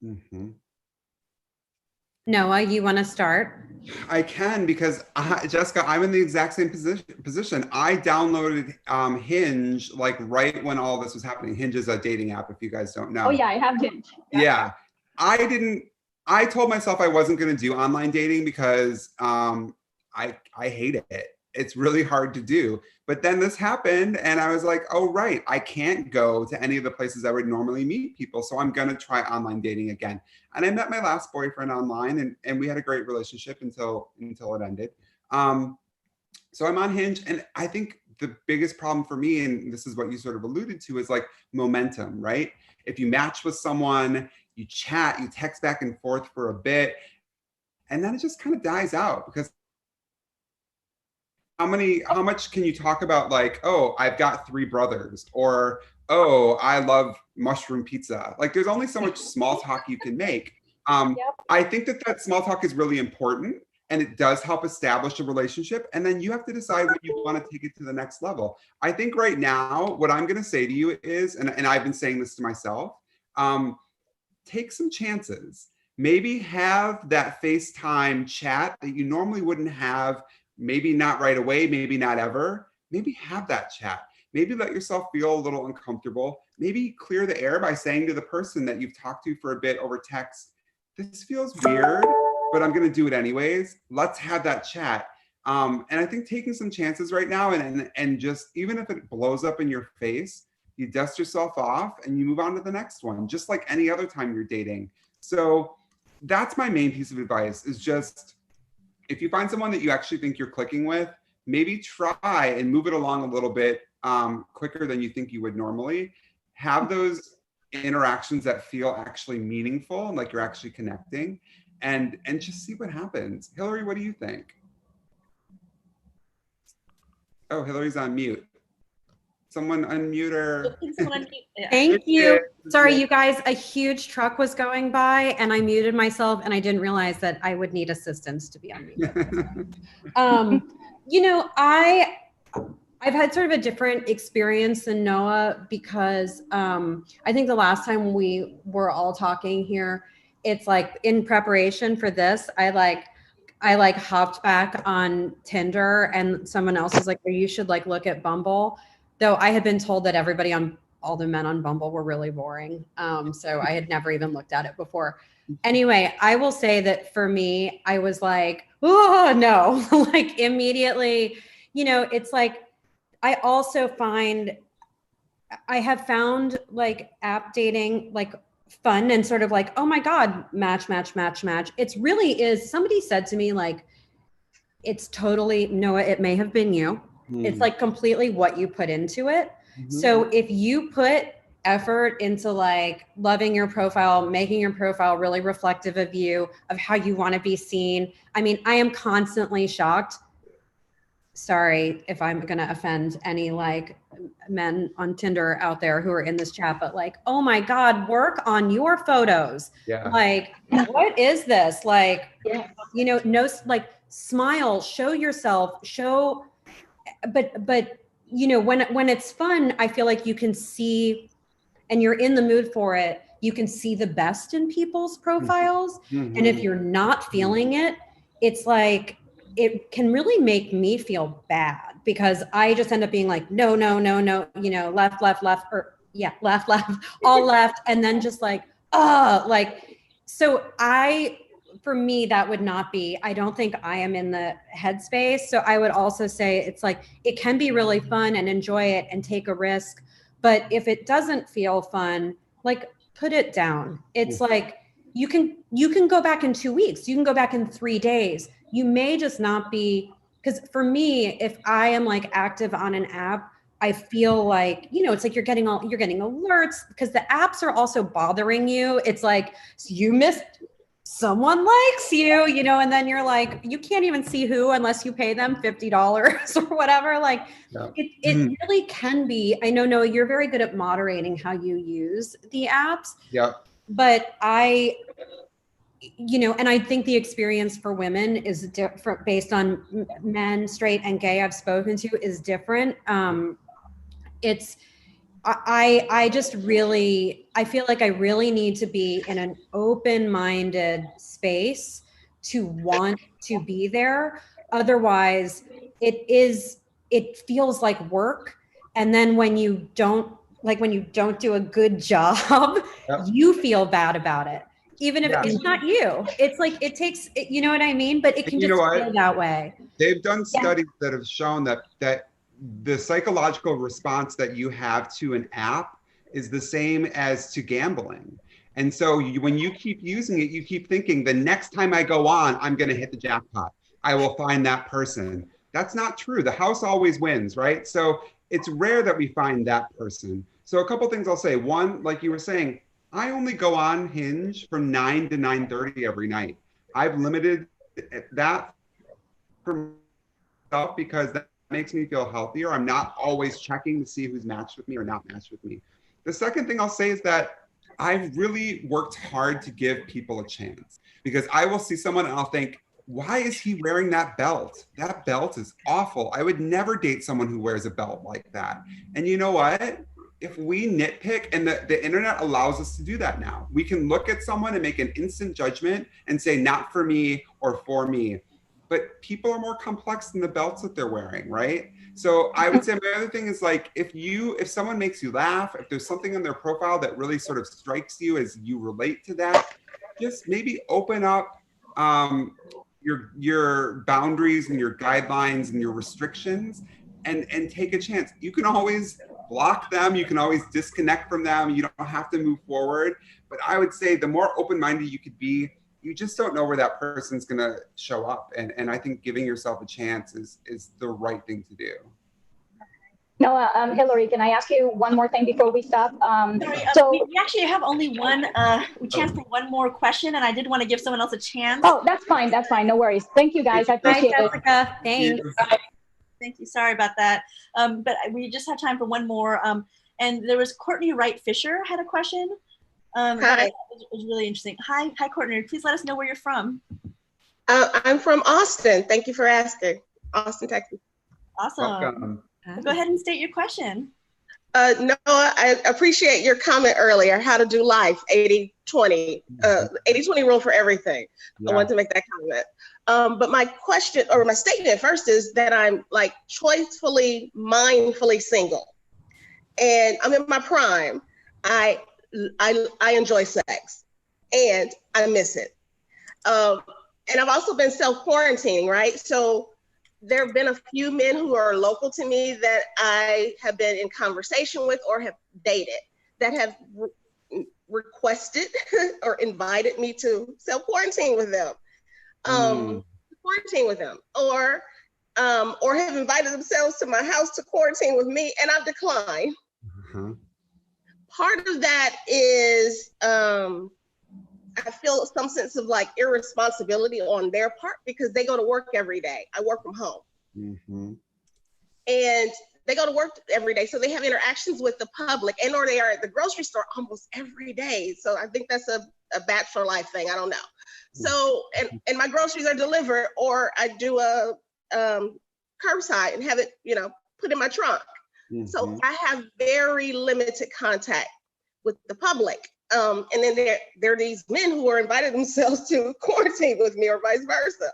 Mm-hmm. Noah, you want to start? I can, because Jessica, I'm in the exact same position. I downloaded Hinge like right when all this was happening. Hinge is a dating app, if you guys don't know. Oh yeah, I have Hinge. Yeah. I told myself I wasn't going to do online dating because I hate it. It's really hard to do. But then this happened and I was like, oh, right, I can't go to any of the places I would normally meet people. So I'm going to try online dating again. And I met my last boyfriend online and we had a great relationship until it ended. So I'm on Hinge, and I think the biggest problem for me, and this is what you sort of alluded to, is like momentum, right? If you match with someone, you chat, you text back and forth for a bit, and then it just kind of dies out because how much can you talk about, like, oh, I've got 3 brothers, or oh, I love mushroom pizza. Like, there's only so much small talk you can make. I think that small talk is really important, and it does help establish a relationship. And then you have to decide when you want to take it to the next level. I think right now, what I'm going to say to you is, and I've been saying this to myself, take some chances. Maybe have that FaceTime chat that you normally wouldn't have, maybe not right away, maybe not ever. Maybe have that chat. Maybe let yourself feel a little uncomfortable. Maybe clear the air by saying to the person that you've talked to for a bit over text, this feels weird, but I'm going to do it anyways. Let's have that chat. And I think taking some chances right now and just, even if it blows up in your face, you dust yourself off and you move on to the next one, just like any other time you're dating. So that's my main piece of advice, is just, if you find someone that you actually think you're clicking with, maybe try and move it along a little bit quicker than you think you would normally. Have those interactions that feel actually meaningful and like you're actually connecting, and just see what happens. Hillary, what do you think? Oh, Hillary's on mute. Someone unmute her. Thank you. Sorry, you guys, a huge truck was going by and I muted myself and I didn't realize that I would need assistance to be unmuted. You know, I've had sort of a different experience than Noah, because I think the last time we were all talking here, it's like in preparation for this, I hopped back on Tinder and someone else was like, well, you should like look at Bumble. Though I had been told that all the men on Bumble were really boring. So I had never even looked at it before. Anyway, I will say that for me, I was like, oh no, like immediately, you know, it's like, I also I have found like app dating, like fun and sort of like, oh my God, match. It's really is, somebody said to me, like, it's totally, Noah, it may have been you. It's like completely what you put into it. So if you put effort into like loving your profile, making your profile really reflective of you, of how you want to be seen. I mean, I am constantly shocked. Sorry if I'm going to offend any like men on Tinder out there who are in this chat, but like, oh my God, work on your photos. Yeah. Like, what is this? Like, you know, no, like smile, show yourself, but you know, when it's fun, I feel like you can see, and you're in the mood for it, you can see the best in people's profiles. And if you're not feeling it, it's like, it can really make me feel bad, because I just end up being like, no, you know, left, or yeah, left, all left. And then just like, like, so for me, that would not be, I don't think I am in the headspace. So I would also say it's like, it can be really fun and enjoy it and take a risk. But if it doesn't feel fun, like put it down. It's like, you can go back in 2 weeks. You can go back in 3 days. You may just not be, because for me, if I am like active on an app, I feel like, you know, it's like you're getting alerts, because the apps are also bothering you. It's like, so you missed, someone likes you, you know, and then you're like, you can't even see who unless you pay them $50 or whatever. Like it really can be. I know, Noah, you're very good at moderating how you use the apps. Yeah. But you know, and I think the experience for women is different based on men, straight and gay I've spoken to, is different. I just really, I feel like I really need to be in an open-minded space to want to be there. Otherwise, it feels like work. And then when you don't do a good job, you feel bad about it. Even if it's not you, it's like, it takes, you know what I mean? But it can just feel that way. They've done studies that have shown that the psychological response that you have to an app is the same as to gambling. And so when you keep using it, you keep thinking, the next time I go on, I'm going to hit the jackpot. I will find that person. That's not true. The house always wins, right? So it's rare that we find that person. So a couple things I'll say. One, like you were saying, I only go on Hinge from 9 to 9:30 every night. I've limited that for myself because that makes me feel healthier. I'm not always checking to see who's matched with me or not matched with me. The second thing I'll say is that I've really worked hard to give people a chance, because I will see someone and I'll think, why is he wearing that belt? That belt is awful. I would never date someone who wears a belt like that. And you know what? If we nitpick, and the internet allows us to do that now, we can look at someone and make an instant judgment and say, not for me or for me. But people are more complex than the belts that they're wearing, right? So I would say my other thing is like, if someone makes you laugh, if there's something on their profile that really sort of strikes you as you relate to that, just maybe open up your boundaries and your guidelines and your restrictions, and take a chance. You can always block them, you can always disconnect from them, you don't have to move forward. But I would say the more open-minded you could be, you just don't know where that person's gonna show up. And I think giving yourself a chance is the right thing to do. Noah, Hillary, can I ask you one more thing before we stop? Sorry, So, we actually have only one chance for one more question, and I did want to give someone else a chance. oh, that's fine. That's fine. No worries. Thank you, guys. I Bye, appreciate it. Jessica. Thanks. Thank you. Sorry about that. But we just have time for one more. And there was Courtney Wright Fisher had a question. That Hi. was really interesting. Hi, Courtney. Please let us know where you're from. I'm from Austin. Thank you for asking. Austin, Texas. Awesome. Welcome. Go ahead and state your question. Noah, I appreciate your comment earlier, how to do life, 80-20, 80-20 rule for everything. Yeah. I wanted to make that comment. But my question, or my statement first, is that I'm like choicefully, mindfully single. And I'm in my prime. I enjoy sex and I miss it. And I've also been self-quarantining, right? So there have been a few men who are local to me that I have been in conversation with or have dated that have requested or invited me to self-quarantine with them. Quarantine with them, or have invited themselves to my house to quarantine with me, and I've declined. Part of that is I feel some sense of like irresponsibility on their part because they go to work every day. I work from home. And they go to work every day. So they have interactions with the public, and or they are at the grocery store almost every day. So I think that's a bachelor life thing. I don't know. So, and my groceries are delivered, or I do a curbside and have it, put in my trunk. So I have very limited contact with the public. And then there are these men who are invited themselves to quarantine with me, or vice versa.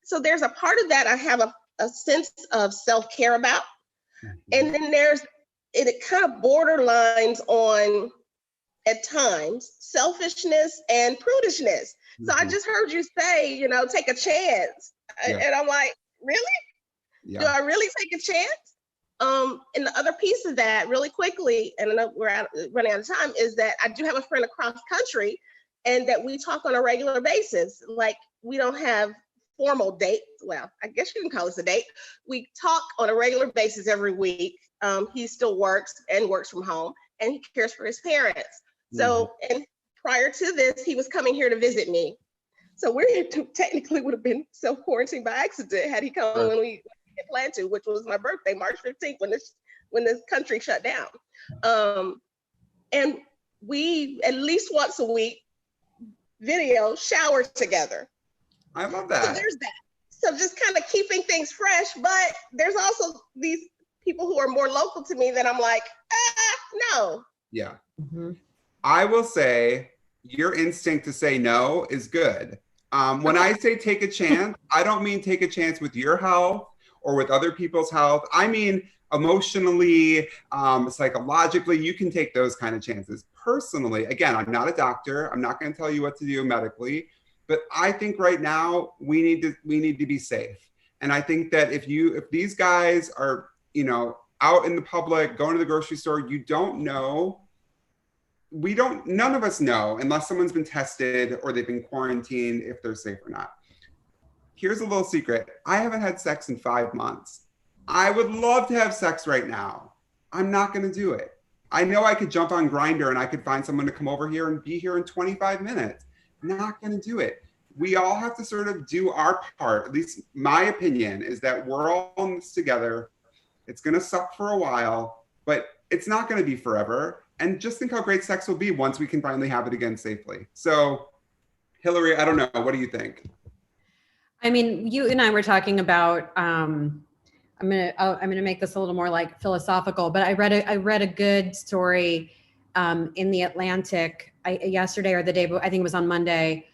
So there's a part of that I have a sense of self-care about. And then it kind of borderlines on, at times, selfishness and prudishness. So I just heard you say, take a chance. And I'm like, really? Do I really take a chance? And the other piece of that, really quickly, and I know we're running out of time, is that I do have a friend across country, and that we talk on a regular basis. Like, we don't have formal dates. Well, I guess you can call this a date. We talk on a regular basis every week. He still works and works from home, and he cares for his parents. So, and prior to this, he was coming here to visit me. So we technically would have been self-quarantined by accident had he come when we planned to, which was my birthday, March 15th, when the country shut down. And we, at least once a week, video shower together. I love that. So there's that. So just kind of keeping things fresh, but there's also these people who are more local to me that I'm like, no. Yeah. I will say your instinct to say no is good. When I say take a chance, I don't mean take a chance with your health or with other people's health. I mean, emotionally, psychologically, you can take those kind of chances. Personally, again, I'm not a doctor. I'm not going to tell you what to do medically, but I think right now we need to be safe. And I think that if these guys are, out in the public, going to the grocery store, you don't know. None of us know unless someone's been tested or they've been quarantined if they're safe or not. Here's a little secret. I haven't had sex in 5 months. I would love to have sex right now. I'm not going to do it. I know I could jump on Grindr and I could find someone to come over here and be here in 25 minutes. Not going to do it. We all have to sort of do our part. At least my opinion is that we're all in this together. It's going to suck for a while, but it's not going to be forever. And just think how great sex will be once we can finally have it again safely. So, Hillary, I don't know. What do you think? I mean, you and I were talking about, I'm gonna make this a little more like philosophical, but I read a good story in the Atlantic yesterday or the day, I think it was on Monday,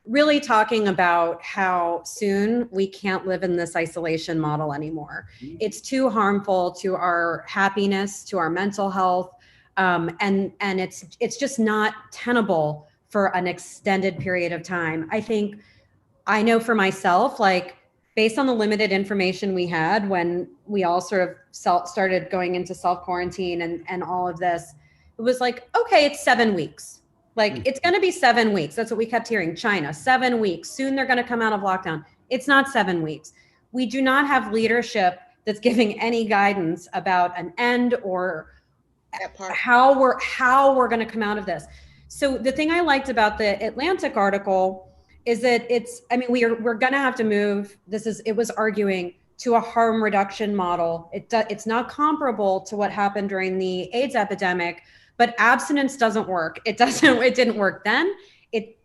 really talking about how soon we can't live in this isolation model anymore. It's too harmful to our happiness, to our mental health, and it's just not tenable for an extended period of time. I know for myself, like based on the limited information we had when we all sort of started going into self-quarantine and all of this, it was like, okay, it's 7 weeks. Like it's going to be 7 weeks. That's what we kept hearing. China, 7 weeks. Soon they're going to come out of lockdown. It's not 7 weeks. We do not have leadership that's giving any guidance about an end or how we're going to come out of this. So the thing I liked about the Atlantic article is that we're going to have to move. It was arguing to a harm reduction model. It's not comparable to what happened during the AIDS epidemic, but abstinence doesn't work. It didn't work then.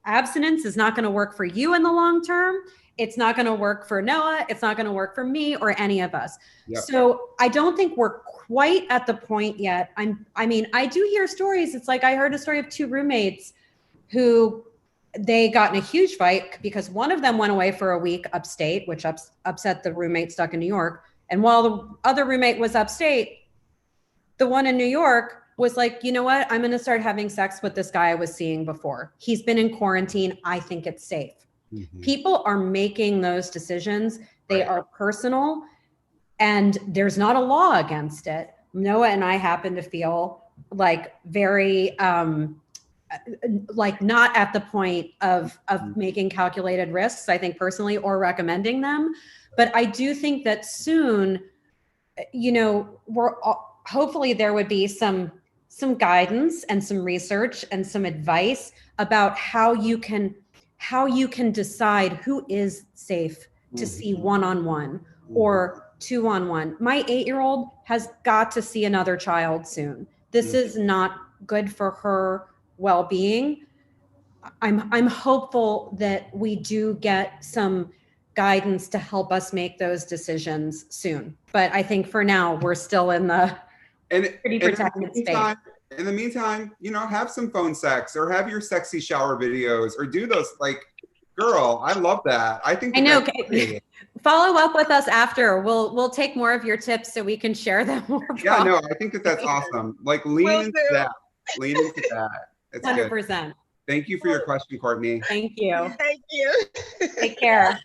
Abstinence is not going to work for you in the long term. It's not going to work for Noah. It's not going to work for me or any of us. Yep. So I don't think we're quite at the point yet. I do hear stories. It's like I heard a story of 2 roommates who they got in a huge fight because one of them went away for a week upstate, which upset the roommate stuck in New York. And while the other roommate was upstate, the one in New York was like, you know what? I'm going to start having sex with this guy I was seeing before. He's been in quarantine. I think it's safe. Mm-hmm. People are making those decisions. They are personal and there's not a law against it. Noah and I happen to feel like very, like not at the point of making calculated risks, I think personally, or recommending them. But I do think that soon, hopefully there would be some guidance and some research and some advice about how you can decide who is safe to see one-on-one or 2-on-1. My 8-year-old has got to see another child soon. This is not good for her well-being. I'm hopeful that we do get some guidance to help us make those decisions soon. But I think for now we're still in the pretty protected space. In the meantime, have some phone sex or have your sexy shower videos or do those. Like, girl, I love that. I think follow up with us after. We'll take more of your tips so we can share them more. Yeah, no, I think that's awesome. Like lean into that. It's 100%. Good. Thank you for your question, Courtney. Thank you. Thank you. Take care.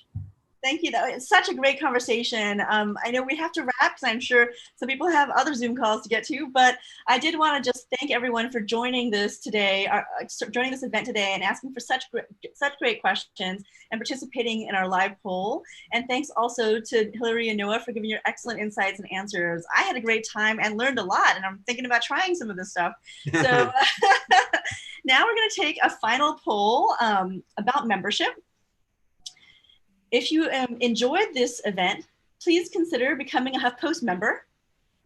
Thank you. It's such a great conversation. I know we have to wrap because I'm sure some people have other Zoom calls to get to, but I did want to just thank everyone for joining this today, joining this event today and asking for such great questions and participating in our live poll. And thanks also to Hillary and Noah for giving your excellent insights and answers. I had a great time and learned a lot, and I'm thinking about trying some of this stuff. So now we're going to take a final poll about membership. If you enjoyed this event, please consider becoming a HuffPost member.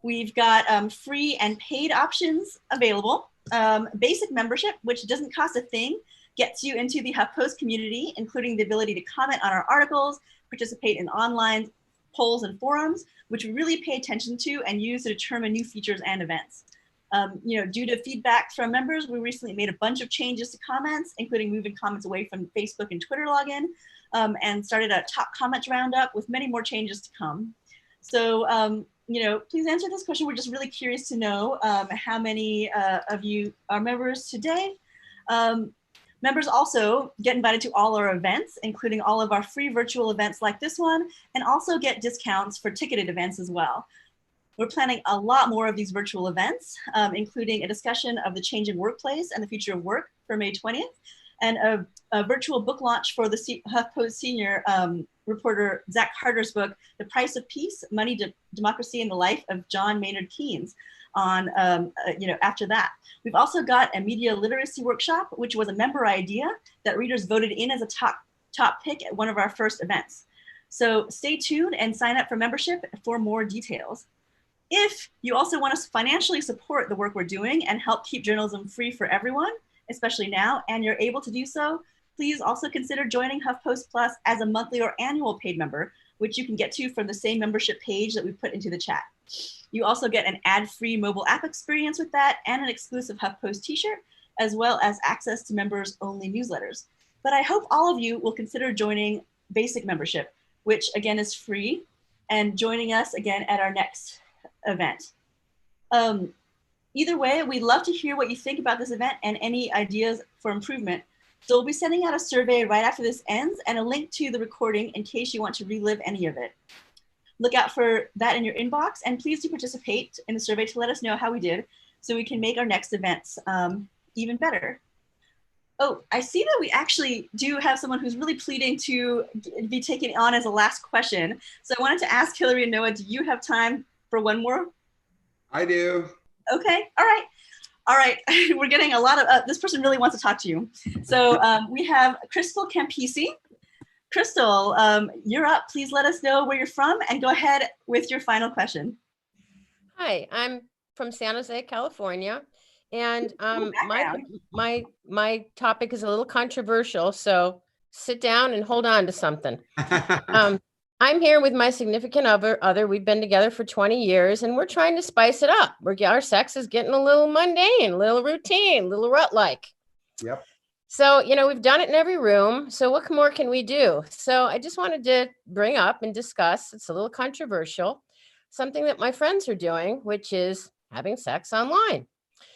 We've got free and paid options available. Basic membership, which doesn't cost a thing, gets you into the HuffPost community, including the ability to comment on our articles, participate in online polls and forums, which we really pay attention to and use to determine new features and events. Due to feedback from members, we recently made a bunch of changes to comments, including moving comments away from Facebook and Twitter login, and started a top comments roundup with many more changes to come. So, please answer this question. We're just really curious to know how many of you are members today. Members also get invited to all our events, including all of our free virtual events like this one, and also get discounts for ticketed events as well. We're planning a lot more of these virtual events, including a discussion of the changing workplace and the future of work for May 20th, and a virtual book launch for the HuffPost senior reporter Zach Carter's book, The Price of Peace, Money, Democracy, and the Life of John Maynard Keynes on, after that. We've also got a media literacy workshop, which was a member idea that readers voted in as a top pick at one of our first events. So stay tuned and sign up for membership for more details. If you also want to financially support the work we're doing and help keep journalism free for everyone, especially now, and you're able to do so, please also consider joining HuffPost Plus as a monthly or annual paid member, which you can get to from the same membership page that we put into the chat. You also get an ad-free mobile app experience with that and an exclusive HuffPost t-shirt, as well as access to members-only newsletters. But I hope all of you will consider joining basic membership, which again is free, and joining us again at our next event. Either way, we'd love to hear what you think about this event and any ideas for improvement. So we'll be sending out a survey right after this ends and a link to the recording in case you want to relive any of it. Look out for that in your inbox, and please do participate in the survey to let us know how we did so we can make our next events even better. Oh, I see that we actually do have someone who's really pleading to be taken on as a last question. So I wanted to ask Hillary and Noah, do you have time for one more? I do. Okay, all right. All right, we're getting a lot of, this person really wants to talk to you. So we have Crystal Campisi. Crystal, you're up. Please let us know where you're from and go ahead with your final question. Hi, I'm from San Jose, California. And my topic is a little controversial, so sit down and hold on to something. I'm here with my significant other. We've been together for 20 years, and we're trying to spice it up. Our sex is getting a little mundane, a little routine, a little rut-like. Yep. So, we've done it in every room. So what more can we do? So I just wanted to bring up and discuss, it's a little controversial, something that my friends are doing, which is having sex online.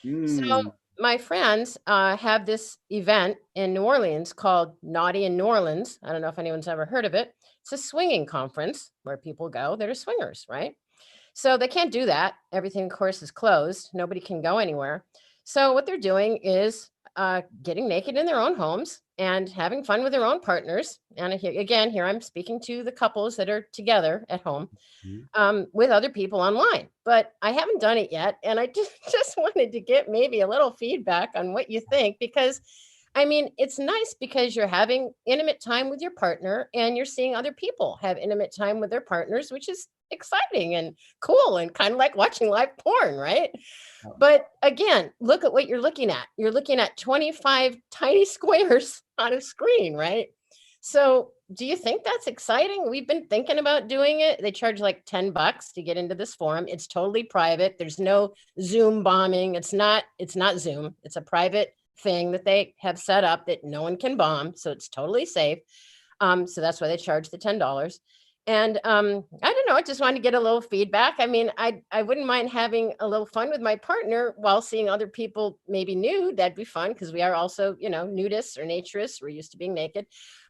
So my friends have this event in New Orleans called Naughty in New Orleans. I don't know if anyone's ever heard of it. It's a swinging conference where people go that are swingers, right? So they can't do that. Everything, of course, is closed. Nobody can go anywhere. So what they're doing is getting naked in their own homes and having fun with their own partners. And here I'm speaking to the couples that are together at home with other people online. But I haven't done it yet. And I just wanted to get maybe a little feedback on what you think, because it's nice because you're having intimate time with your partner and you're seeing other people have intimate time with their partners, which is exciting and cool and kind of like watching live porn, right? But again, look at what you're looking at. You're looking at 25 tiny squares on a screen, right? So do you think that's exciting? We've been thinking about doing it. They charge like $10 to get into this forum. It's totally private. There's no Zoom bombing. It's not Zoom. It's a private thing that they have set up that no one can bomb. So it's totally safe. So that's why they charge the $10. And I don't know, I just wanted to get a little feedback. I wouldn't mind having a little fun with my partner while seeing other people maybe nude. That'd be fun because we are also, nudists or naturists. We're used to being naked.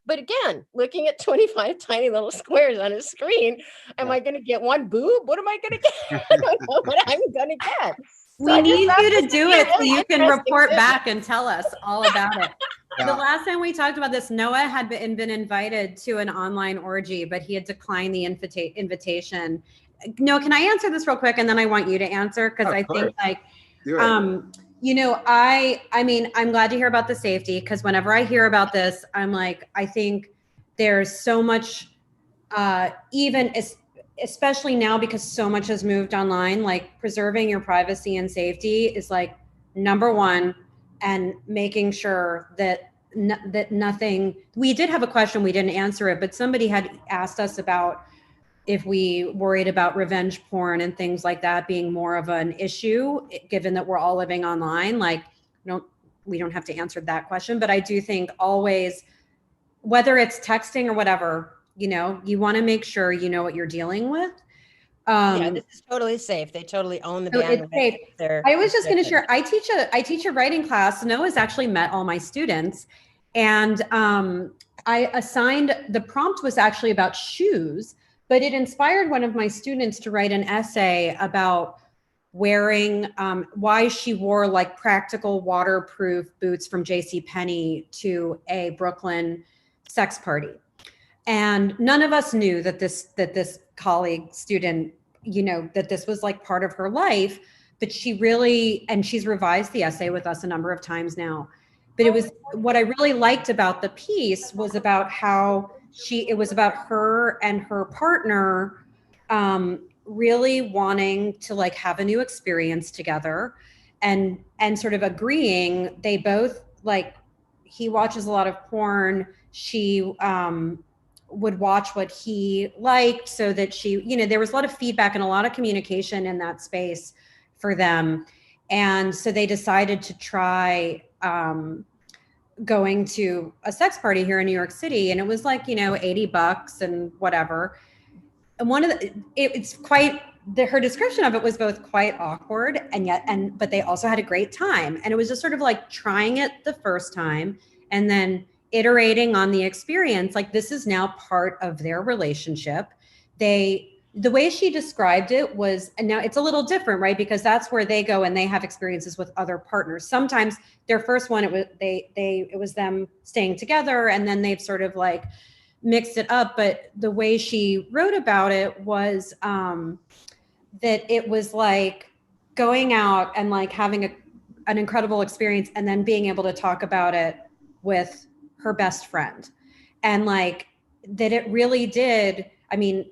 But again, looking at 25 tiny little squares on a screen, am I going to get one boob? What am I going to get? I don't know what I'm going to get. We need you to do it so you can report back and tell us all about it. The last time we talked about this, Noah had been invited to an online orgy, but he had declined the invitation. Noah, can I answer this real quick? And then I want you to answer, because I think I'm glad to hear about the safety, because whenever I hear about this, I'm like, I think there's so much, especially now because so much has moved online, like preserving your privacy and safety is like number one, and making sure that nothing. We did have a question, we didn't answer it, but somebody had asked us about if we worried about revenge porn and things like that being more of an issue, given that we're all living online. Like, we don't have to answer that question, but I do think always, whether it's texting or whatever, you want to make sure you know what you're dealing with. This is totally safe. They totally own the bandwidth. It's safe. I was just going to share. I teach a writing class. Noah's actually met all my students, and I assigned, the prompt was actually about shoes, but it inspired one of my students to write an essay about wearing, why she wore like practical waterproof boots from JCPenney to a Brooklyn sex party. And none of us knew that this colleague student, that this was like part of her life, but she really, and she's revised the essay with us a number of times now. But it was, what I really liked about the piece was about how it was about her and her partner really wanting to like have a new experience together, and sort of agreeing, they both like, he watches a lot of porn. She would watch what he liked, so that she, you know, there was a lot of feedback and a lot of communication in that space for them. And so they decided to try going to a sex party here in New York City. And it was like, you know, $80 and whatever. And one of the, it's quite, her description of it was both quite awkward but they also had a great time. And it was just sort of like trying it the first time and then iterating on the experience. Like, this is now part of their relationship. The way she described it was, and now it's a little different, right? Because that's where they go and they have experiences with other partners. Sometimes their first one, it was them staying together, and then they've sort of like mixed it up. But the way she wrote about it was that it was like going out and like having an incredible experience and then being able to talk about it with her best friend. And like that it really did, I mean,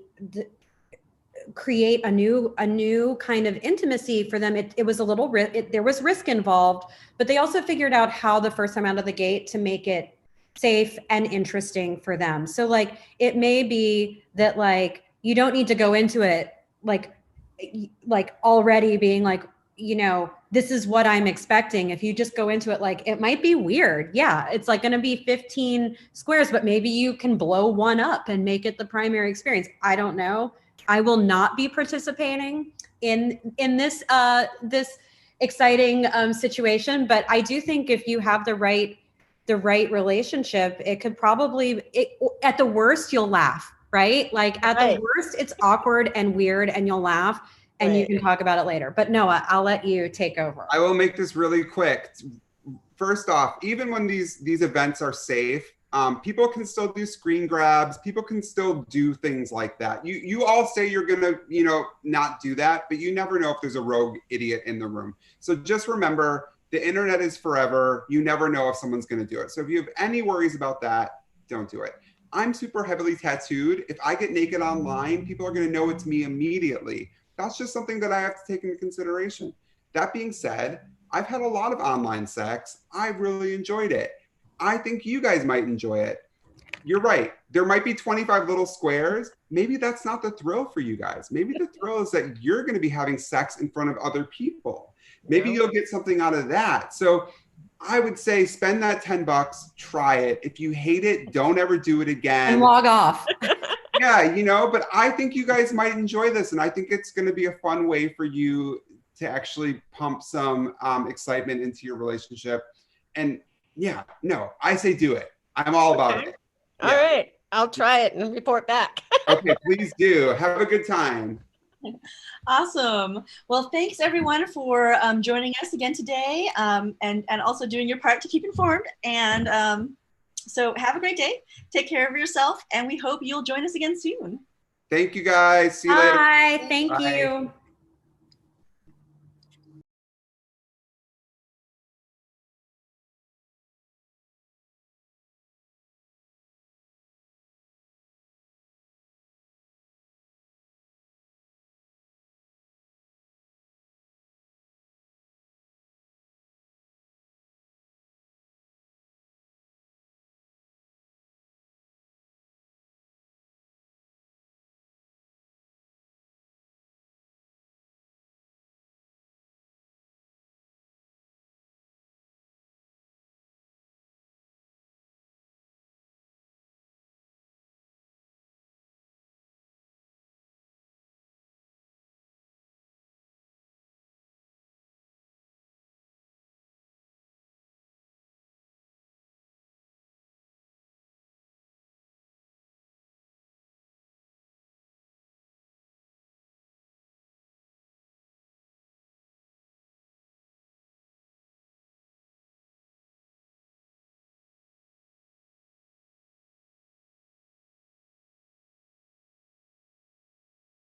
create a new kind of intimacy for them. It was a little there was risk involved, but they also figured out how the first time out of the gate to make it safe and interesting for them. So like, it may be that like, you don't need to go into it like already being like, you know, this is what I'm expecting. If you just go into it like, it might be weird. Yeah, it's like going to be 15 squares, but maybe you can blow one up and make it the primary experience. I don't know. I will not be participating in this this exciting situation, but I do think if you have the right relationship, it could probably, at the worst, you'll laugh, right? Like at the worst, it's awkward and weird, and you'll laugh, and you can talk about it later. But Noah, I'll let you take over. I will make this really quick. First off, even when these events are safe, people can still do screen grabs. People can still do things like that. You all say you're gonna, you know, not do that, but you never know if there's a rogue idiot in the room. So just remember, the internet is forever. You never know if someone's gonna do it. So if you have any worries about that, don't do it. I'm super heavily tattooed. If I get naked online, people are gonna know it's me immediately. That's just something that I have to take into consideration. That being said, I've had a lot of online sex. I really enjoyed it. I think you guys might enjoy it. You're right. There might be 25 little squares. Maybe that's not the thrill for you guys. Maybe the thrill is that you're going to be having sex in front of other people. Maybe you'll get something out of that. So I would say spend that $10, try it. If you hate it, don't ever do it again. And log off. Yeah, you know, but I think you guys might enjoy this. And I think it's going to be a fun way for you to actually pump some excitement into your relationship. And yeah, no, I say do it. I'm all about it. Yeah. All right. I'll try it and report back. Okay, please do. Have a good time. Awesome. Well, thanks everyone for joining us again today, and also doing your part to keep informed. And so have a great day. Take care of yourself, and we hope you'll join us again soon. Thank you guys. See you later. Bye. Thank Bye. you.